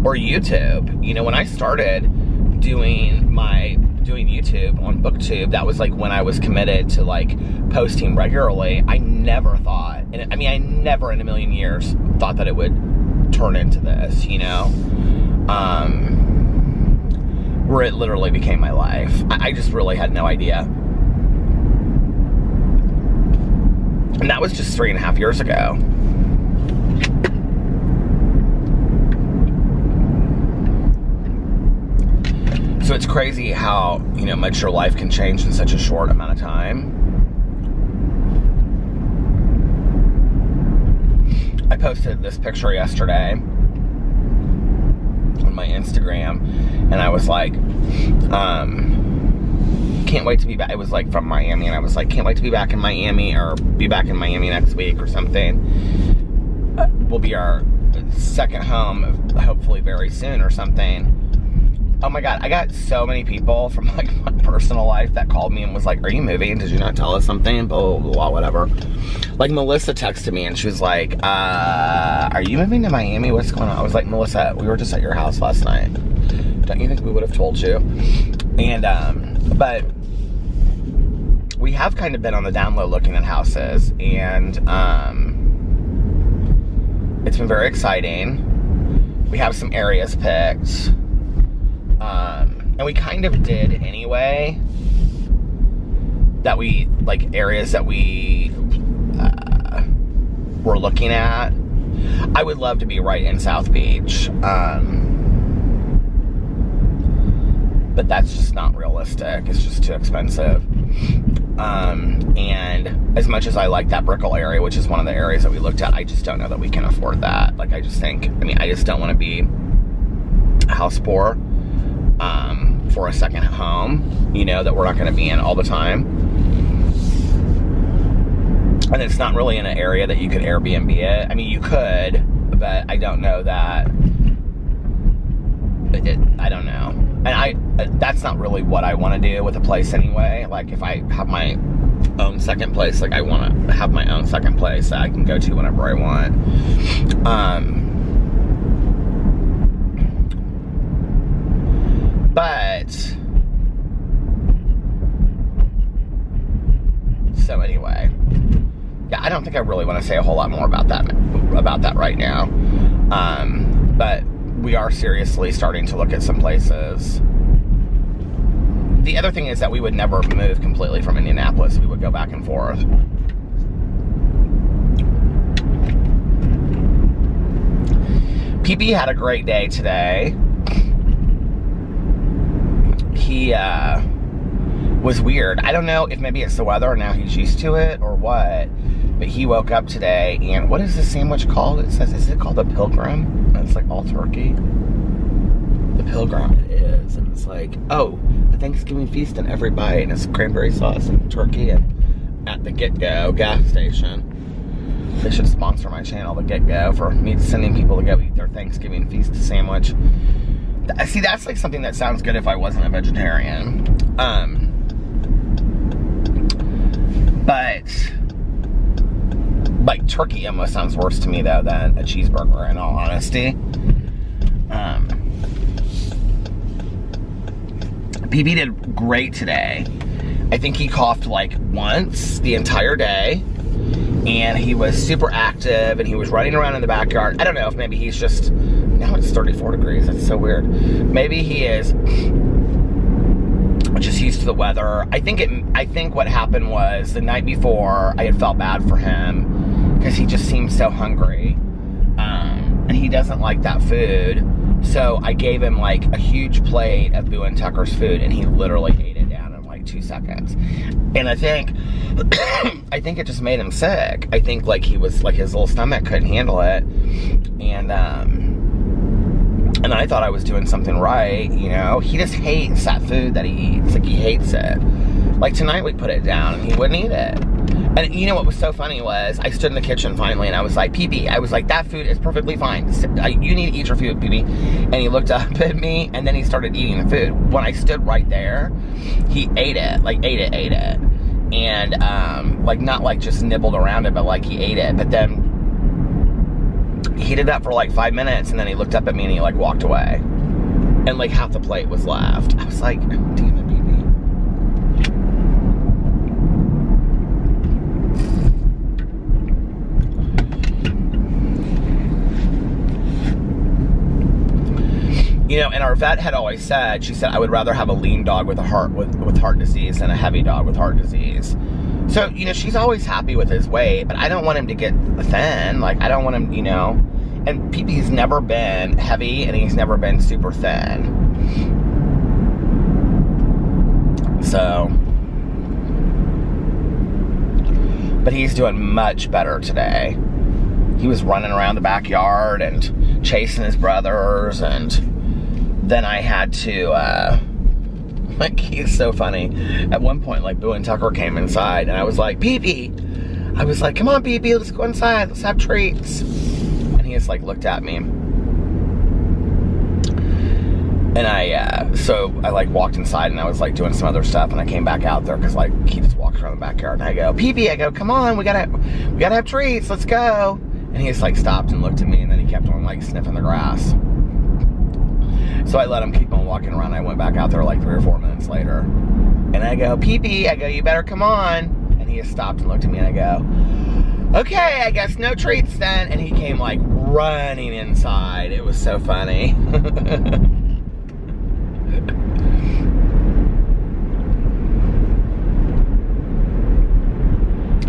or YouTube. When I started doing YouTube on BookTube, that was like when I was committed to like posting regularly. I never thought, and I mean, I never in a million years thought that it would turn into this, where it literally became my life. I just really had no idea. And that was just 3.5 years ago. So it's crazy how, much your life can change in such a short amount of time. I posted this picture yesterday on my Instagram, and I was like, can't wait to be back. It was like from Miami, and I was like, can't wait to be back in Miami, or be back in Miami next week or something. Will be our second home, hopefully very soon or something. Oh my God, I got so many people from like my personal life that called me and was like, are you moving? Did you not tell us something? Blah, blah, blah, whatever. Like Melissa texted me and she was like, are you moving to Miami? What's going on? I was like, Melissa, we were just at your house last night. Don't you think we would have told you? And, but we have kind of been on the down low looking at houses, and it's been very exciting. We have some areas picked. And we kind of did anyway, that we, like, areas that we were looking at. I would love to be right in South Beach, but that's just not realistic. It's just too expensive. And as much as I like that Brickell area, which is one of the areas that we looked at, I just don't know that we can afford that. Like, I just don't want to be house poor for a second home, that we're not going to be in all the time. And it's not really in an area that you could Airbnb it. I mean, you could, but I don't know that. I don't know. And that's not really what I want to do with a place anyway. Like, if I have my own second place. Like, I want to have my own second place that I can go to whenever I want. But so anyway, yeah, I don't think I really want to say a whole lot more about that right now. But we are seriously starting to look at some places. The other thing is that we would never move completely from Indianapolis. We would go back and forth. PP had a great day today. He was weird. I don't know if maybe it's the weather and now he's used to it or what, but he woke up today and what is this sandwich called? It says, is it called the Pilgrim? And it's like all turkey. The Pilgrim, it is. And it's like, oh, a Thanksgiving feast in every bite, and it's cranberry sauce and turkey and at the Get Go gas station. They should sponsor my channel, the Get Go, for me sending people to go eat their Thanksgiving feast sandwich. See, that's like something that sounds good if I wasn't a vegetarian. But like turkey almost sounds worse to me though than a cheeseburger, in all honesty. PB did great today. I think he coughed like once the entire day, and he was super active and he was running around in the backyard. I don't know if maybe he's just, now it's 34 degrees, that's so weird. Maybe he is just used to the weather. I think what happened was the night before I had felt bad for him because he just seemed so hungry, and he doesn't like that food. So I gave him like a huge plate of Boo and Tucker's food, and he literally ate it down in like 2 seconds. And I think it just made him sick. I think like he was like, his little stomach couldn't handle it, and I thought I was doing something right, you know. He just hates that food that he eats. Like, he hates it. Like, tonight we put it down and he wouldn't eat it. And you know what was so funny was, I stood in the kitchen finally and I was like, PP, I was like, that food is perfectly fine. You need to eat your food, PP. And he looked up at me and then he started eating the food. When I stood right there, he ate it. Like, ate it. And, like, not like just nibbled around it, but like he ate it. But then he did that for like 5 minutes, and then he looked up at me and he like walked away. And like half the plate was left. I was like, damn it, baby. You know, and our vet had always said, she said, I would rather have a lean dog with heart disease than a heavy dog with heart disease. So, you know, she's always happy with his weight, but I don't want him to get thin. Like, I don't want him, you know. And PP's never been heavy, and he's never been super thin. So, but he's doing much better today. He was running around the backyard and chasing his brothers, and then I had to, like, he's so funny. At one point, like, Boo and Tucker came inside, and I was like, PP! I was like, come on, PP, let's go inside, let's have treats. And he just, like, looked at me. And so I, like, walked inside, and I was, like, doing some other stuff, and I came back out there, because, like, he just walked around the backyard, and I go, PP, I go, come on, we gotta have treats, let's go. And he just, like, stopped and looked at me, and then he kept on, like, sniffing the grass. So I let him keep on walking around. I went back out there like 3 or 4 minutes later. And I go, PP, I go, you better come on. And he just stopped and looked at me, and I go, okay, I guess no treats then. And he came like running inside. It was so funny.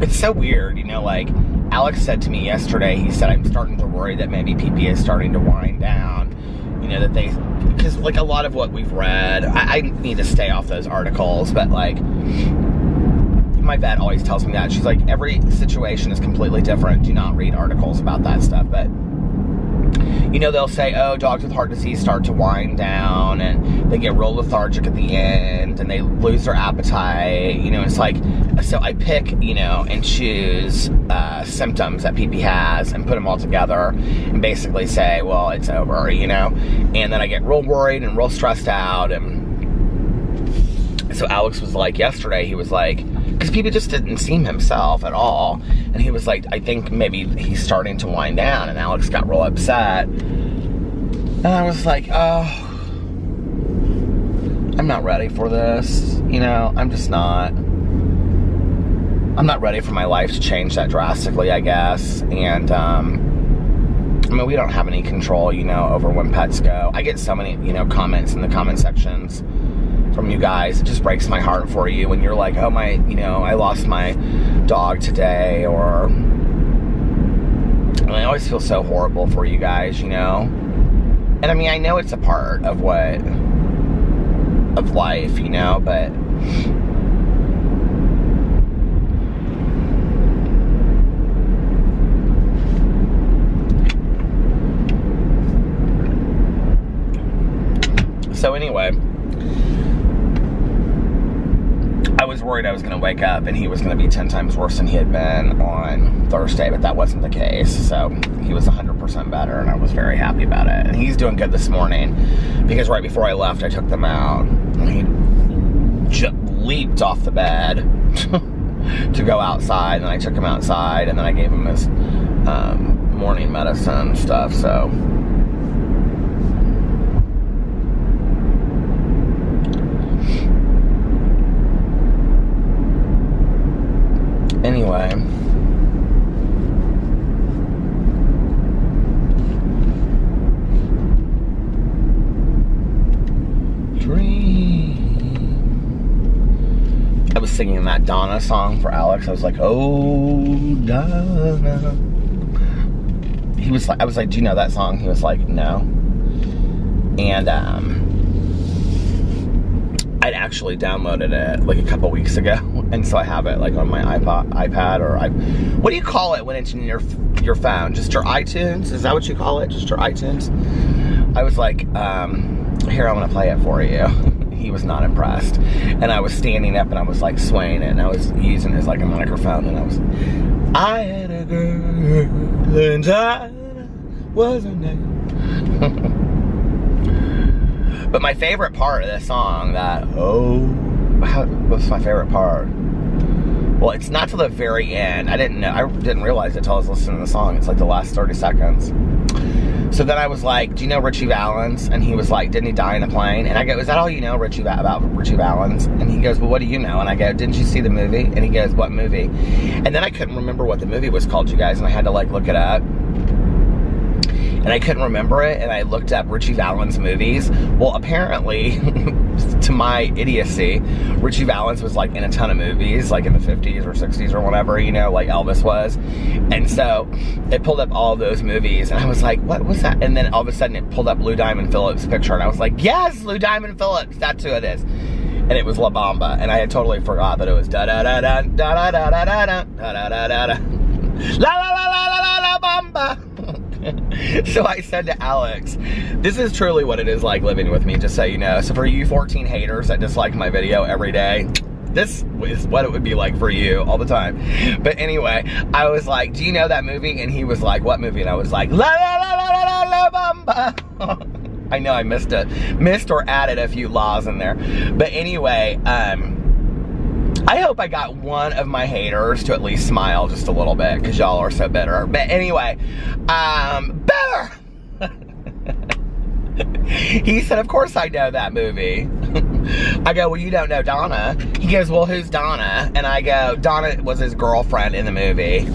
It's so weird, you know, like Alex said to me yesterday, he said, I'm starting to worry that maybe PP is starting to wind down. You know, that they, because like a lot of what we've read, I need to stay off those articles, but like, my vet always tells me that. She's like, every situation is completely different. Do not read articles about that stuff. But, you know, they'll say, oh, dogs with heart disease start to wind down, and they get real lethargic at the end, and they lose their appetite. You know, it's like, so I pick, you know, and choose symptoms that PP has and put them all together and basically say, well, it's over, you know. And then I get real worried and real stressed out. And so Alex was like, yesterday, he was like, because people just didn't seem himself at all. And he was like, I think maybe he's starting to wind down, and Alex got real upset. And I was like, oh, I'm not ready for this. You know, I'm just not. I'm not ready for my life to change that drastically, I guess. And, I mean, we don't have any control, you know, over when pets go. I get so many, you know, comments in the comment sections from you guys. It just breaks my heart for you when you're like, oh, you know, I lost my dog today, or, and I always feel so horrible for you guys, you know. And I mean, I know it's a part of of life, you know, but so anyway, I was worried I was going to wake up and he was going to be 10 times worse than he had been on Thursday, but that wasn't the case. So he was 100% better, and I was very happy about it. And he's doing good this morning, because right before I left, I took them out, and he just leaped off the bed to go outside, and I took him outside, and then I gave him his morning medicine stuff, so. Anyway, I was singing that Donna song for Alex. I was like, oh, Donna. He was like, I was like, do you know that song? He was like, no. And I'd actually downloaded it like a couple weeks ago, and so I have it like on my iPad, or what do you call it when it's in your phone? Just your iTunes? Is that what you call it? Just your iTunes? I was like, here, I'm gonna play it for you. He was not impressed, and I was standing up and I was like swaying it, and I was using it as like a microphone, and I had a girl and I was a name. But my favorite part of this song, what's my favorite part? Well, it's not till the very end. I didn't realize it until I was listening to the song. It's like the last 30 seconds. So then I was like, do you know Richie Valens? And he was like, didn't he die in a plane? And I go, is that all you know about Richie Valens? And he goes, well, what do you know? And I go, didn't you see the movie? And he goes, what movie? And then I couldn't remember what the movie was called, you guys, and I had to like look it up. And I couldn't remember it, and I looked up Richie Valens movies. Well, apparently, to my idiocy, Richie Valens was like in a ton of movies, like in the 50s or 60s or whatever, you know, like Elvis was. And so it pulled up all of those movies, and I was like, what was that? And then all of a sudden it pulled up Lou Diamond Phillips' picture, and I was like, yes, Lou Diamond Phillips, that's who it is. And it was La Bamba, and I had totally forgot that it was da-da-da-da, da-da-da-da-da, da-da-da-da-da, la-la-la-la-la-la Bamba. So I said to Alex, this is truly what it is like living with me, just so you know. So for you 14 haters that dislike my video every day, this is what it would be like for you all the time. But anyway, I was like, do you know that movie? And he was like, what movie? And I was like, la la la la la la Bamba. I know I missed or added a few laws in there. But anyway, I hope I got one of my haters to at least smile just a little bit, because y'all are so bitter. But anyway, better! He said, of course I know that movie. I go, well, you don't know Donna. He goes, well, who's Donna? And I go, Donna was his girlfriend in the movie.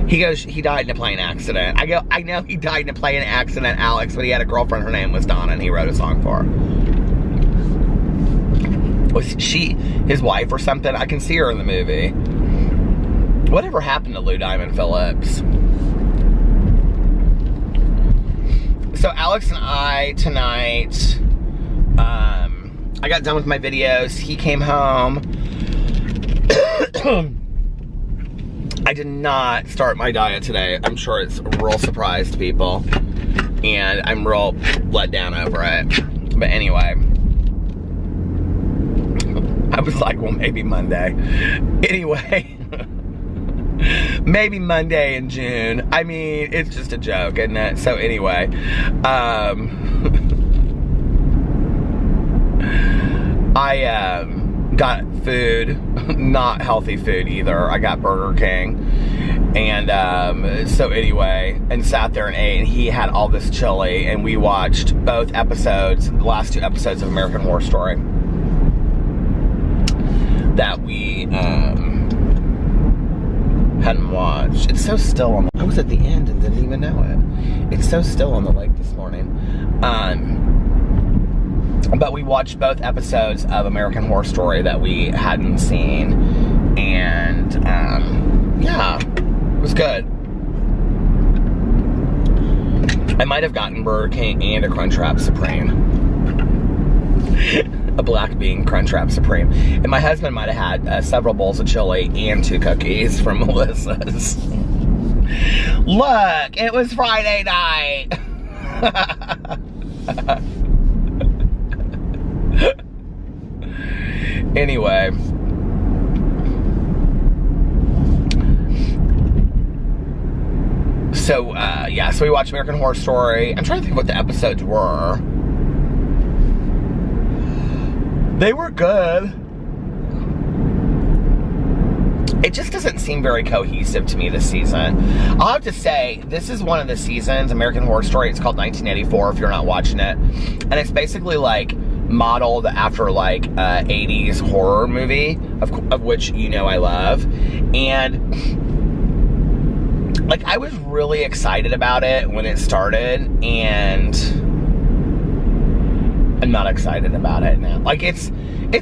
He goes, he died in a plane accident. I go, I know he died in a plane accident, Alex, but he had a girlfriend, her name was Donna, and he wrote a song for her. Was she his wife or something? I can see her in the movie. Whatever happened to Lou Diamond Phillips? So Alex and I tonight, I got done with my videos. He came home. I did not start my diet today. I'm sure it's a real surprise to people, and I'm real let down over it. But anyway, I was like, well, maybe Monday. Anyway, maybe Monday in June. I mean, it's just a joke, isn't it? So anyway, got food, not healthy food either. I got Burger King. And so anyway, and sat there and ate, and he had all this chili, and we watched both episodes, the last 2 episodes of American Horror Story that we hadn't watched. It's so still on the, I was at the end and didn't even know it. It's so still on the lake this morning. But we watched both episodes of American Horror Story that we hadn't seen, and yeah, it was good. I might have gotten Burger King and a Crunchwrap Supreme. A black bean Crunchwrap Supreme. And my husband might have had several bowls of chili and 2 cookies from Melissa's. Look, it was Friday night. Anyway. So, yeah, so we watched American Horror Story. I'm trying to think what the episodes were. They were good. It just doesn't seem very cohesive to me this season. I'll have to say, this is one of the seasons, American Horror Story. It's called 1984 if you're not watching it. And it's basically like modeled after like 80s horror movie, of which you know I love. And like, I was really excited about it when it started, and I'm not excited about it now. Like, it's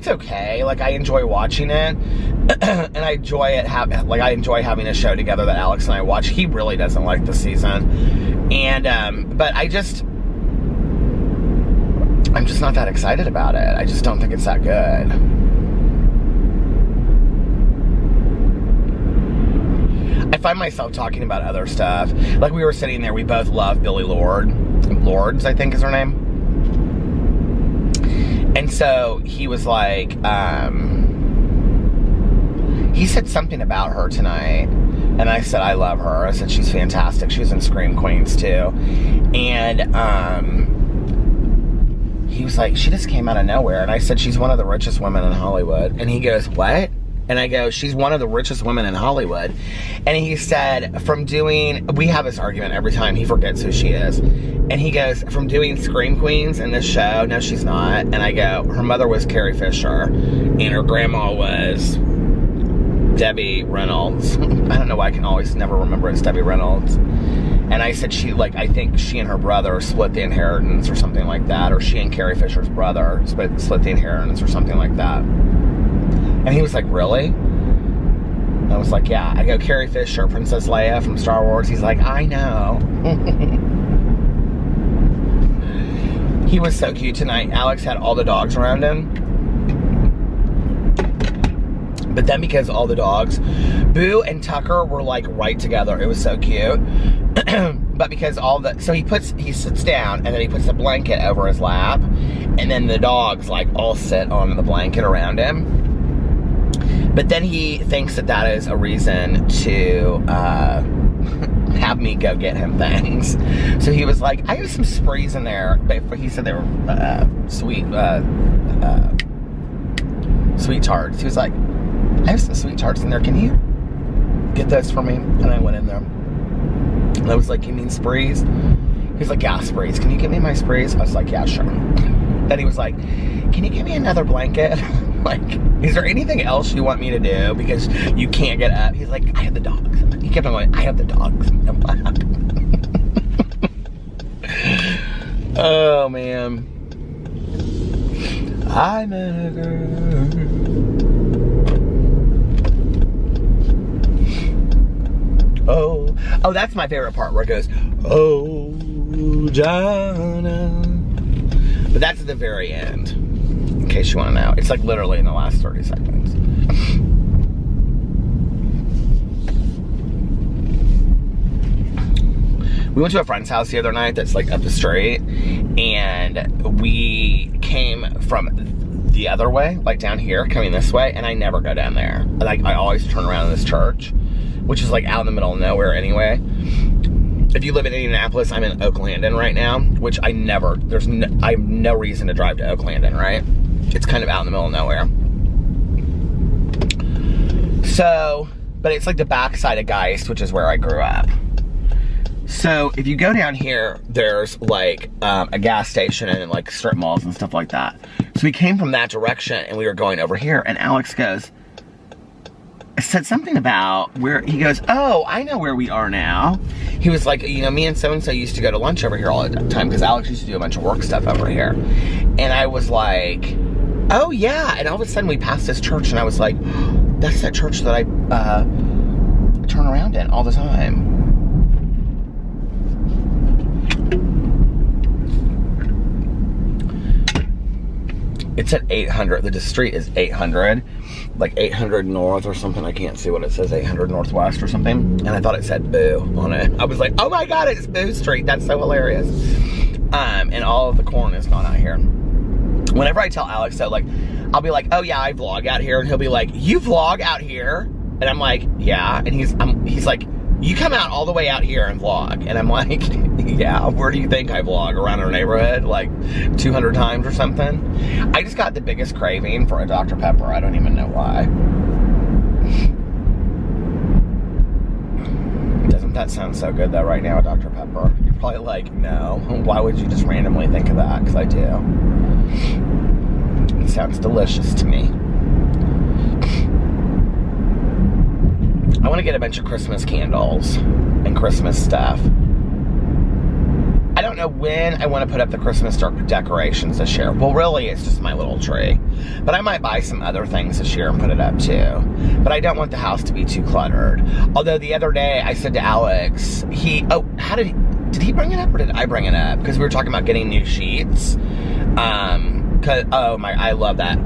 okay. Like, I enjoy watching it, and I enjoy it. I enjoy having a show together that Alex and I watch. He really doesn't like the season, and but I'm just not that excited about it. I just don't think it's that good. I find myself talking about other stuff. Like, we were sitting there, we both love Billie Lourdes, I think is her name. And so he was like, he said something about her tonight. And I said, I love her. I said, she's fantastic. She was in Scream Queens too. And he was like, she just came out of nowhere. And I said, she's one of the richest women in Hollywood. And he goes, what? And I go, she's one of the richest women in Hollywood. And he said, we have this argument every time, he forgets who she is. And he goes, from doing Scream Queens in this show, no, she's not. And I go, her mother was Carrie Fisher, and her grandma was Debbie Reynolds. I don't know why I can always never remember it's Debbie Reynolds. And I said, I think she and her brother split the inheritance or something like that. Or she and Carrie Fisher's brother split the inheritance or something like that. And he was like, really? I was like, yeah. I go, Carrie Fisher, Princess Leia from Star Wars. He's like, I know. He was so cute tonight. Alex had all the dogs around him. But then because all the dogs, Boo and Tucker were like right together. It was so cute. But because so he sits down and then he puts a blanket over his lap. And then the dogs like all sit on the blanket around him. But then he thinks that is a reason to have me go get him things. So he was like, I have some sprees in there. But he said they were sweet tarts. He was like, I have some sweet tarts in there. Can you get those for me? And I went in there. And I was like, you mean sprees? He was like, yeah, sprees. Can you give me my sprees? I was like, yeah, sure. Then he was like, can you give me another blanket? Like, is there anything else you want me to do? Because you can't get up. He's like, I have the dogs. He kept on going, I have the dogs. Oh, man. I met a girl. Oh, that's my favorite part where it goes, oh, Jana. But that's at the very end, in case you want to know. It's like literally in the last 30 seconds. We went to a friend's house the other night that's like up the street, and we came from the other way, like down here, coming this way, and I never go down there. Like, I always turn around in this church, which is like out in the middle of nowhere anyway. If you live in Indianapolis, I'm in Oak Landon right now, which I have no reason to drive to Oak Landon, right? It's kind of out in the middle of nowhere. So, but it's like the backside of Geist, which is where I grew up. So if you go down here, there's like a gas station and like strip malls and stuff like that. So we came from that direction and we were going over here, and Alex goes, said something about where, he goes, oh, I know where we are now. He was like, you know, me and so-and-so used to go to lunch over here all the time because Alex used to do a bunch of work stuff over here. And I was like, oh yeah. And all of a sudden we passed this church and I was like, that's that church that I turn around in all the time. It's at 800, the street is 800, like 800 North or something. I can't see what it says, 800 Northwest or something. And I thought it said Boo on it. I was like, oh my God, it's Boo Street. That's so hilarious. And all of the corn is gone out here. Whenever I tell Alex that, like, I'll be like, oh yeah, I vlog out here. And he'll be like, you vlog out here? And I'm like, yeah. And he's like, you come out all the way out here and vlog. And I'm like, yeah, where do you think I vlog? Around our neighborhood? Like 200 times or something? I just got the biggest craving for a Dr. Pepper. I don't even know why. Doesn't that sound so good though right now, Dr. Pepper? You're probably like, no. Why would you just randomly think of that? Because I do. It sounds delicious to me. I want to get a bunch of Christmas candles and Christmas stuff. I don't know when I want to put up the Christmas decorations this year. Well, really, it's just my little tree. But I might buy some other things this year and put it up too. But I don't want the house to be too cluttered. Although the other day I said to Alex, did he bring it up or did I bring it up? Because we were talking about getting new sheets. I love that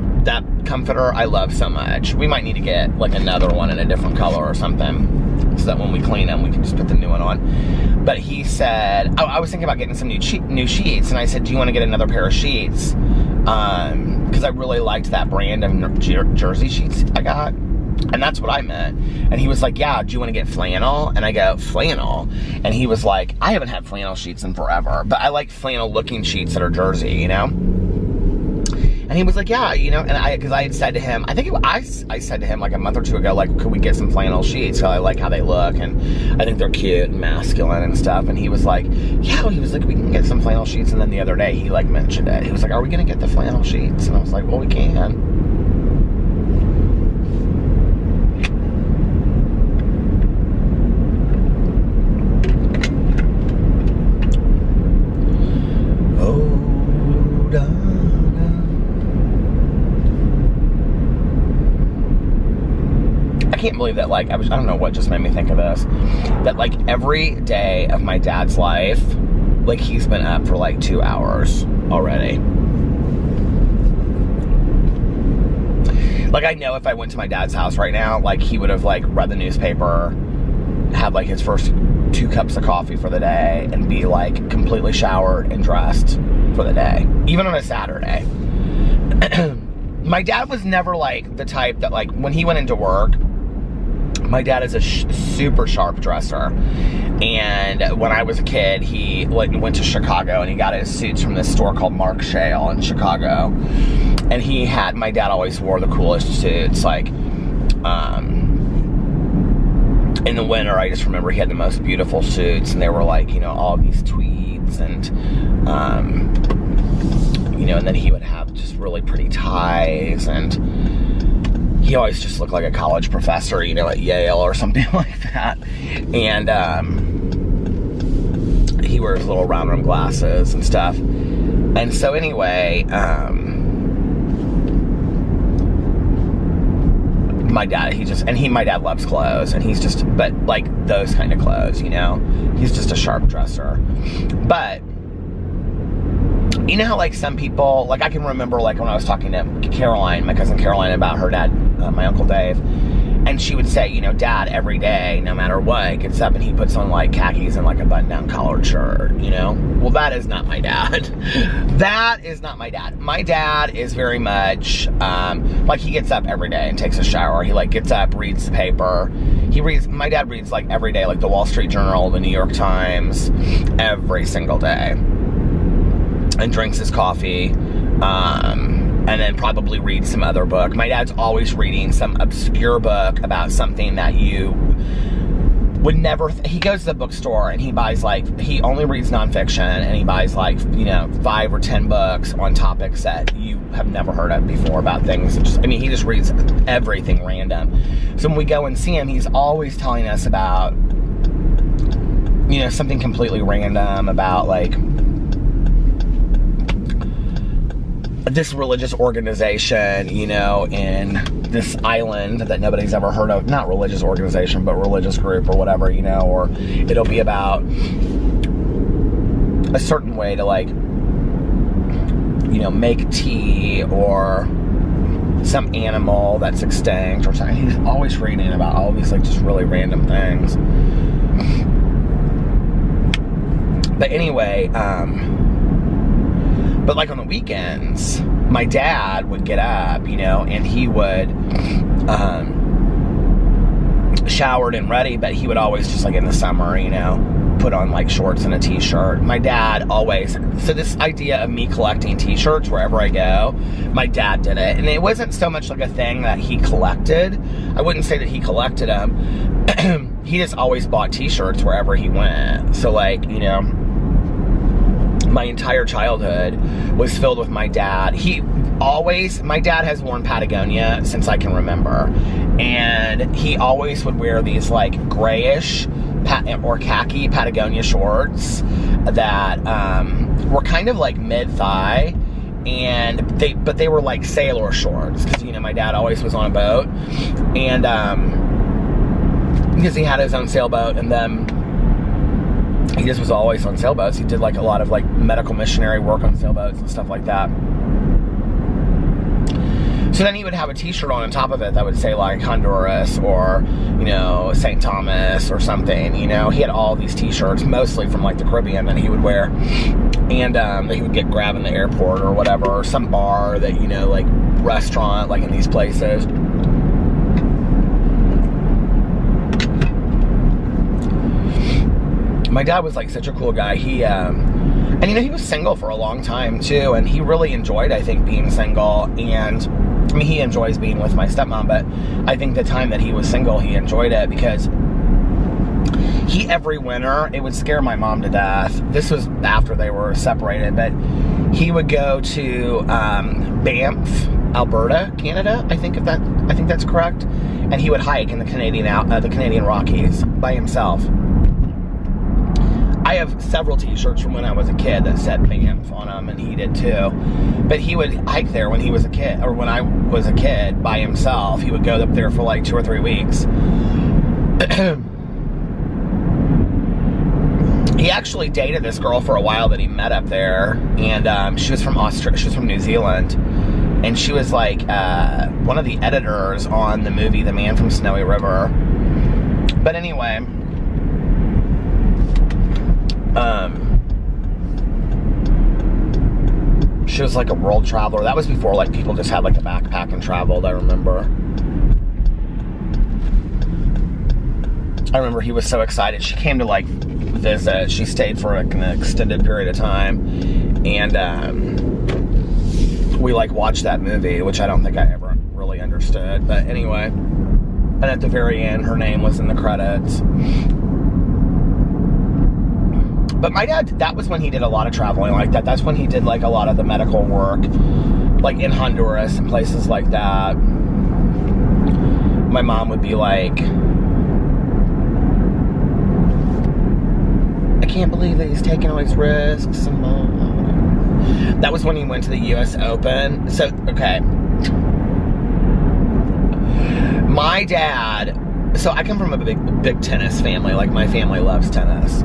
comforter. I love so much. We might need to get like another one in a different color or something, so that when we clean them, we can just put the new one on. But he said, I was thinking about getting some new sheets, and I said, do you want to get another pair of sheets? Because I really liked that brand of jersey sheets I got. And that's what I meant. And he was like, yeah, do you want to get flannel? And I go, flannel? And he was like, I haven't had flannel sheets in forever, but I like flannel looking sheets that are jersey, you know? And he was like, yeah, you know, and because I had said to him, I said to him like a month or two ago, like, could we get some flannel sheets? So I like how they look, and I think they're cute and masculine and stuff. And he was like, yeah, he was like, we can get some flannel sheets. And then the other day he like mentioned it. He was like, are we gonna get the flannel sheets? And I was like, well, we can. I can't believe that, like, I don't know what just made me think of this, that like every day of my dad's life, like he's been up for like 2 hours already. Like I know if I went to my dad's house right now, like he would have like read the newspaper, had like his first 2 cups of coffee for the day, and be like completely showered and dressed for the day, even on a Saturday. My dad was never like the type that, like, when he went into work, my dad is a super sharp dresser, and when I was a kid, he like went to Chicago and he got his suits from this store called Mark Shale in Chicago, and my dad always wore the coolest suits. Like in the winter, I just remember he had the most beautiful suits, and they were like, you know, all these tweeds, and you know, and then he would have just really pretty ties, and he always just looked like a college professor, you know, at Yale or something like that. And he wears little round rim glasses and stuff. And so anyway, my dad, my dad loves clothes, and he's just, but like those kind of clothes, you know, he's just a sharp dresser. But you know how like some people, like I can remember like when I was talking to Caroline, my cousin Caroline, about her dad, my Uncle Dave, and she would say, you know, Dad every day, no matter what, gets up and he puts on like khakis and like a button-down collared shirt, you know? Well, that is not my dad. That is not my dad. My dad is very much, like he gets up every day and takes a shower. He like gets up, reads the paper. My dad reads like every day, like the Wall Street Journal, the New York Times, every single day. And drinks his coffee, and then probably read some other book. My dad's always reading some obscure book about something that you would never, he goes to the bookstore and he buys like, he only reads nonfiction, and he buys like, you know, 5 or 10 books on topics that you have never heard of before about things. I mean, he just reads everything random. So when we go and see him, he's always telling us about, you know, something completely random about like this religious organization, you know, in this island that nobody's ever heard of. Not religious organization, but religious group or whatever, you know, or it'll be about a certain way to like, you know, make tea, or some animal that's extinct or something. He's always reading about all these like just really random things. But anyway, but like on the weekends, my dad would get up, you know, and he would, showered and ready, but he would always just like in the summer, you know, put on like shorts and a t-shirt. My dad always, so this idea of me collecting t-shirts wherever I go, my dad did it. And it wasn't so much like a thing that he collected. I wouldn't say that he collected them. He just always bought t-shirts wherever he went. So like, you know, my entire childhood was filled with my dad. My dad has worn Patagonia since I can remember. And he always would wear these like grayish or khaki Patagonia shorts that were kind of like mid-thigh, but they were like sailor shorts, because, you know, my dad always was on a boat, and because he had his own sailboat, and then he just was always on sailboats. He did like a lot of like medical missionary work on sailboats and stuff like that. So then he would have a t-shirt on top of it that would say like Honduras, or, you know, St. Thomas or something, you know. He had all these t-shirts, mostly from like the Caribbean, that he would wear, and that he would get grabbed in the airport or whatever, or some bar that, you know, like restaurant, like in these places. My dad was like such a cool guy. He, and you know, he was single for a long time too, and he really enjoyed, I think, being single. And I mean, he enjoys being with my stepmom, but I think the time that he was single, he enjoyed it, because every winter, it would scare my mom to death. This was after they were separated, but he would go to Banff, Alberta, Canada. I think that's correct. And he would hike in the Canadian Rockies by himself. I have several t-shirts from when I was a kid that said Banff on them, and he did too. But he would hike there when he was a kid, or when I was a kid, by himself. He would go up there for like 2 or 3 weeks. He actually dated this girl for a while that he met up there, and she was from New Zealand, and she was like one of the editors on the movie The Man from Snowy River. But anyway, she was like a world traveler. That was before like people just had like a backpack and traveled, I remember. He was so excited. She came to like visit. She stayed for like an extended period of time, and we like watched that movie, which I don't think I ever really understood. But anyway, and at the very end, her name was in the credits. But my dad, that was when he did a lot of traveling like that. That's when he did like a lot of the medical work, like in Honduras and places like that. My mom would be like, I can't believe that he's taking all these risks. That was when he went to the US Open. So, okay. My dad, so I come from a big tennis family. Like, my family loves tennis.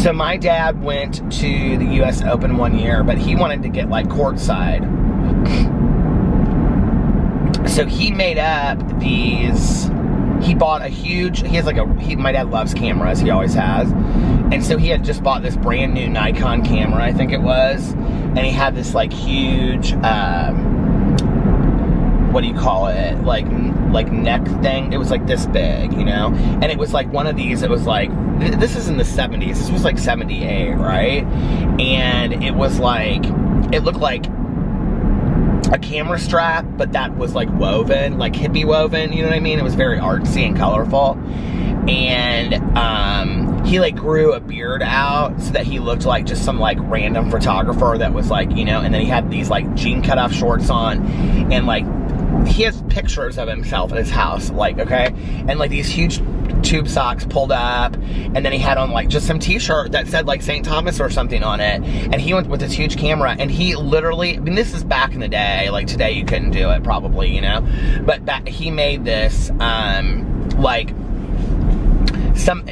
So my dad went to the US Open one year, but he wanted to get like courtside. So he made up these, he bought a huge, my dad loves cameras, he always has. And so he had just bought this brand new Nikon camera, I think it was. And he had this like huge, what do you call it? Like neck thing. It was like this big, you know? And it was like one of these, it was like, this is in the 70s. This was like 78, right? And it was like, it looked like a camera strap, but that was like woven, like hippie woven, you know what I mean? It was very artsy and colorful. And he like grew a beard out so that he looked like just some like random photographer that was like, you know, and then he had these like jean cutoff shorts on, and like he has pictures of himself at his house, like, okay, and like these huge tube socks pulled up, and then he had on like just some t-shirt that said like St. Thomas or something on it, and he went with this huge camera, and he literally, I mean, this is back in the day, like today you couldn't do it probably, you know, but that he made this like some,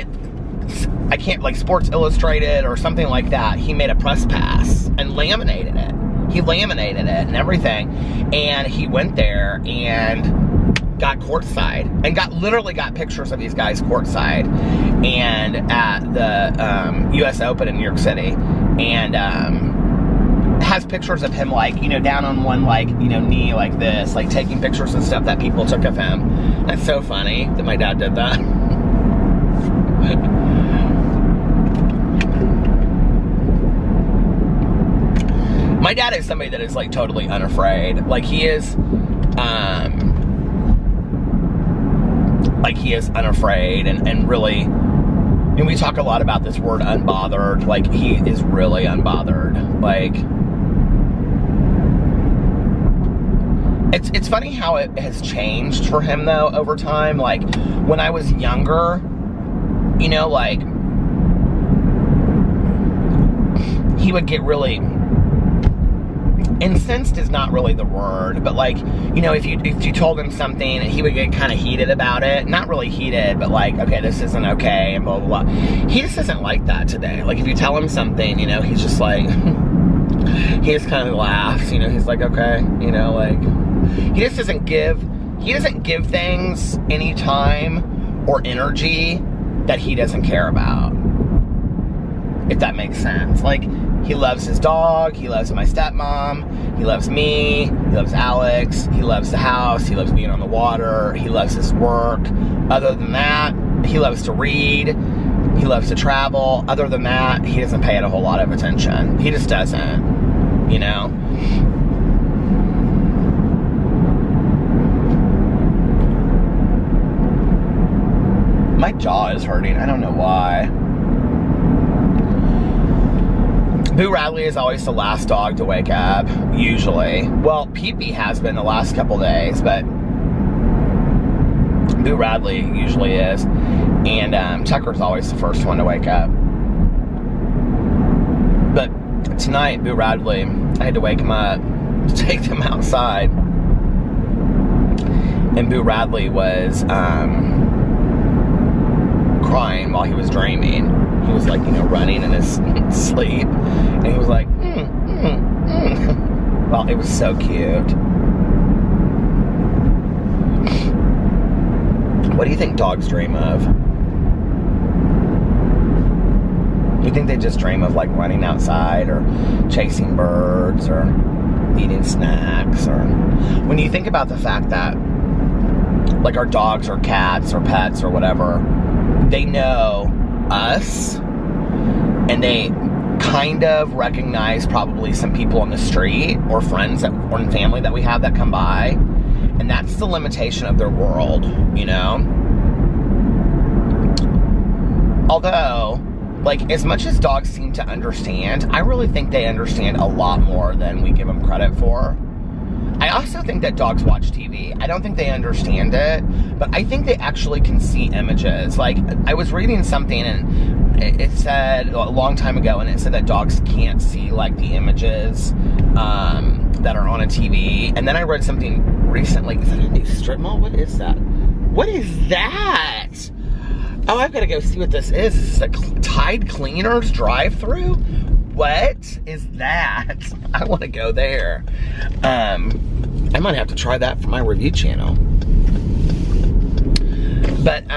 I can't, like Sports Illustrated or something like that. He made a press pass and laminated it. He laminated it and everything, and he went there and got courtside and literally got pictures of these guys courtside and at the US Open in New York City, and has pictures of him like, you know, down on one like, you know, knee like this, like taking pictures and stuff that people took of him. That's so funny that my dad did that. My dad is somebody that is like totally unafraid. Like he is unafraid and really, and we talk a lot about this word unbothered. Like he is really unbothered. Like it's funny how it has changed for him though over time. Like when I was younger, you know, like he would get really incensed is not really the word, but like, you know, if you told him something, he would get kind of heated about it. Not really heated, but like, okay, this isn't okay, and blah, blah, blah. He just isn't like that today. Like, if you tell him something, you know, he's just like, he just kind of laughs, you know, he's like, okay, you know, like, he just doesn't give things any time or energy that he doesn't care about, if that makes sense. Like, he loves his dog, he loves my stepmom, he loves me, he loves Alex, he loves the house, he loves being on the water, he loves his work. Other than that, he loves to read, he loves to travel. Other than that, he doesn't pay it a whole lot of attention. He just doesn't, you know? My jaw is hurting, I don't know why. Boo Radley is always the last dog to wake up, usually. Well, Pee-Pee has been the last couple days, but Boo Radley usually is. And Tucker's always the first one to wake up. But tonight, Boo Radley, I had to wake him up to take them outside. And Boo Radley was crying while he was dreaming. He was like, you know, running in his sleep. And he was like, Well, it was so cute. What do you think dogs dream of? You think they just dream of like running outside or chasing birds or eating snacks? Or when you think about the fact that like our dogs or cats or pets or whatever, they know us, and they kind of recognize probably some people on the street or friends or family that we have that come by, and that's the limitation of their world, you know? Although, like, as much as dogs seem to understand, I really think they understand a lot more than we give them credit for. I also think that dogs watch TV. I don't think they understand it, but I think they actually can see images. Like, I was reading something, and it said a long time ago, and it said that dogs can't see, like, the images that are on a TV. And then I read something recently. Is that a new strip mall? What is that? What is that? Oh, I've got to go see what this is. Is this a Tide Cleaners drive-thru? What is that? I want to go there. I might have to try that for my review channel. But,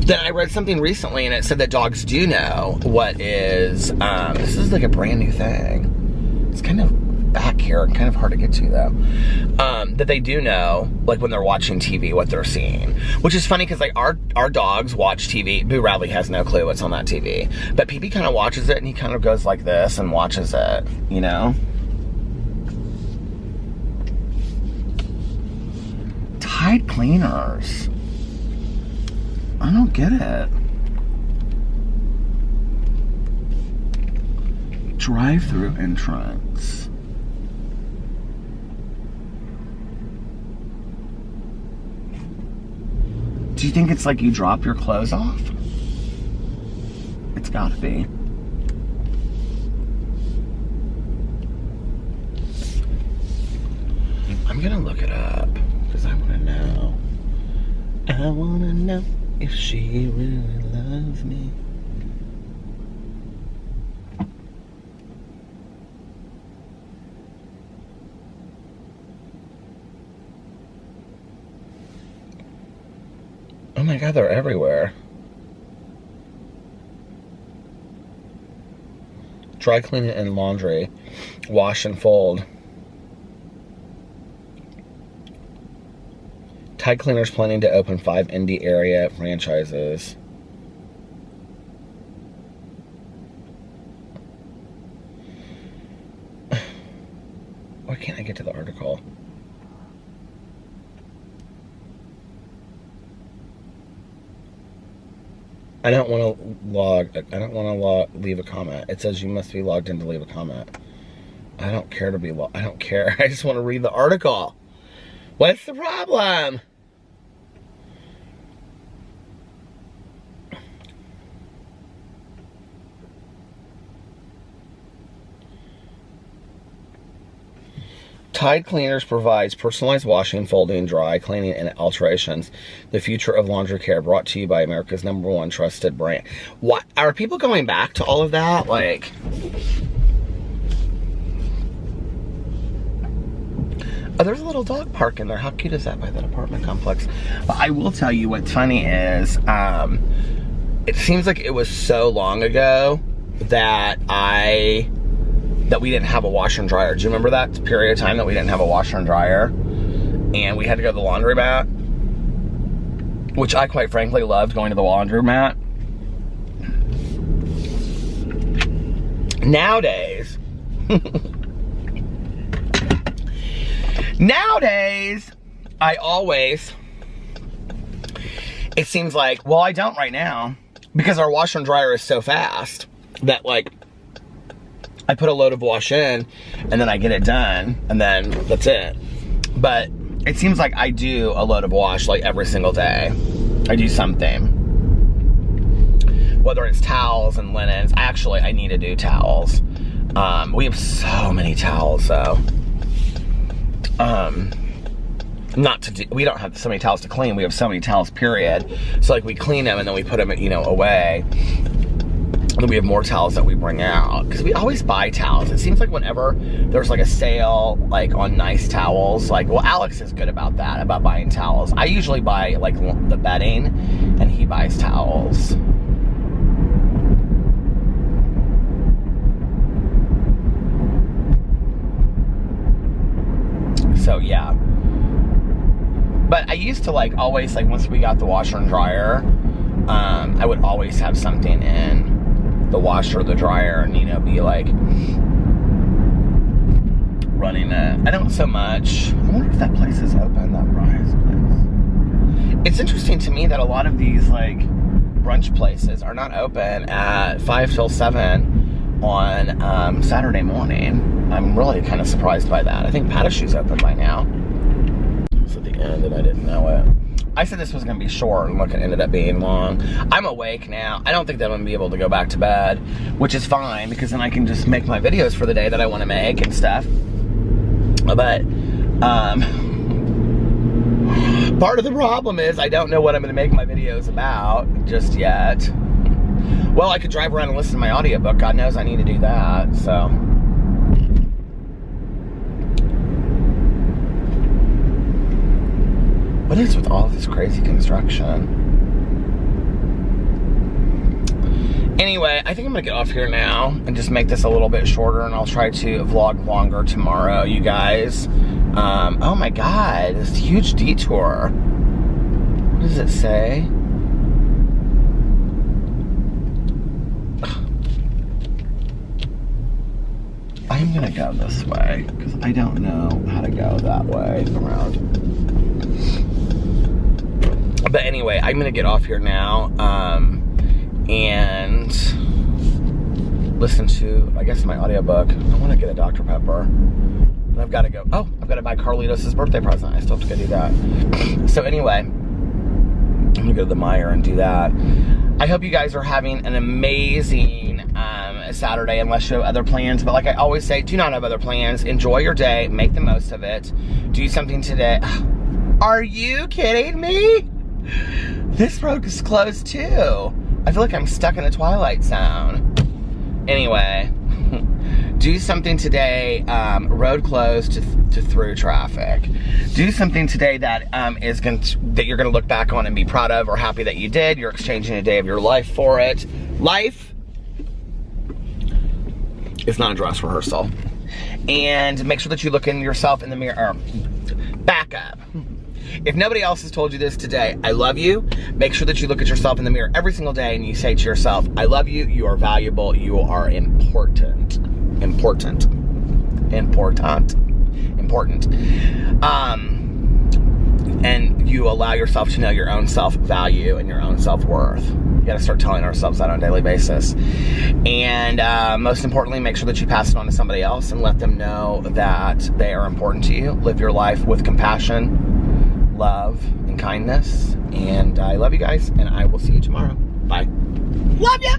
then I read something recently, and it said that dogs do know what is, this is like a brand new thing. It's kind of back here, kind of hard to get to though, that they do know, like when they're watching TV, what they're seeing. Which is funny because like our dogs watch TV. Boo Radley has no clue what's on that TV. But PP kind of watches it and he kind of goes like this and watches it, you know? Tide cleaners. I don't get it. Drive-through entrance. Do you think it's like you drop your clothes off? It's gotta be. I'm gonna look it up because I wanna know. I wanna know if she really loves me. Oh my God, they're everywhere. Dry clean it and laundry. Wash and fold. Tide Cleaners planning to open 5 indie area franchises. Why can't I get to the article? I don't want to leave a comment. It says you must be logged in to leave a comment. I don't care to be I don't care. I just want to read the article. What's the problem? Tide Cleaners provides personalized washing, folding, dry cleaning, and alterations. The future of laundry care, brought to you by America's #1 trusted brand. What are people going back to all of that? Like, oh, there's a little dog park in there. How cute is that by that apartment complex? But I will tell you what's funny is, it seems like it was so long ago that we didn't have a washer and dryer. Do you remember that period of time that we didn't have a washer and dryer? And we had to go to the laundromat, which I quite frankly loved going to the laundromat. Nowadays, it seems like, well, I don't right now because our washer and dryer is so fast that like, I put a load of wash in and then I get it done and then that's it. But it seems like I do a load of wash like every single day. I do something. Whether it's towels and linens. Actually, I need to do towels. We have so many towels though. We don't have so many towels to clean. We have so many towels, period. So like we clean them and then we put them, you know, away. Then we have more towels that we bring out because we always buy towels. It seems like whenever there's like a sale like on nice towels, like, well, Alex is good about that, about buying towels. I usually buy like the bedding and he buys towels. So yeah. But I used to like always, like once we got the washer and dryer, I would always have something in the washer or the dryer and, you know, be like running it. I don't so much. I wonder if that place is open, that Rise place. It's interesting to me that a lot of these like brunch places are not open at 5 till 7 on Saturday morning. I'm really kind of surprised by that. I think Patachou's open by now. It's at the end and I didn't know it. I said this was gonna be short and look, it ended up being long. I'm awake now. I don't think that I'm gonna be able to go back to bed, which is fine because then I can just make my videos for the day that I wanna make and stuff. But, part of the problem is I don't know what I'm gonna make my videos about just yet. Well, I could drive around and listen to my audiobook. God knows I need to do that, so. What is with all this crazy construction? Anyway, I think I'm gonna get off here now and just make this a little bit shorter, and I'll try to vlog longer tomorrow, you guys. Oh my God, this huge detour. What does it say? I'm gonna go this way because I don't know how to go that way around. But anyway, I'm gonna get off here now and listen to, I guess, my audiobook. I want to get a Dr. Pepper. But I've got to go. Oh, I've got to buy Carlitos' birthday present. I still have to go do that. So anyway, I'm gonna go to the Meijer and do that. I hope you guys are having an amazing Saturday, unless you have other plans. But like I always say, do not have other plans. Enjoy your day. Make the most of it. Do something today. Are you kidding me? This road is closed too. I feel like I'm stuck in the Twilight Zone. Anyway, do something today. Road closed to through traffic. Do something today that that you're gonna look back on and be proud of or happy that you did. You're exchanging a day of your life for it. Life is not a dress rehearsal. And make sure that you look in yourself in the mirror. Back up. If nobody else has told you this today, I love you. Make sure that you look at yourself in the mirror every single day and you say to yourself, I love you, you are valuable, you are important. Important. And you allow yourself to know your own self-value and your own self-worth. You gotta start telling ourselves that on a daily basis. And most importantly, make sure that you pass it on to somebody else and let them know that they are important to you. Live your life with compassion, love, and kindness. And I love you guys, and I will see you tomorrow. Bye. Love ya!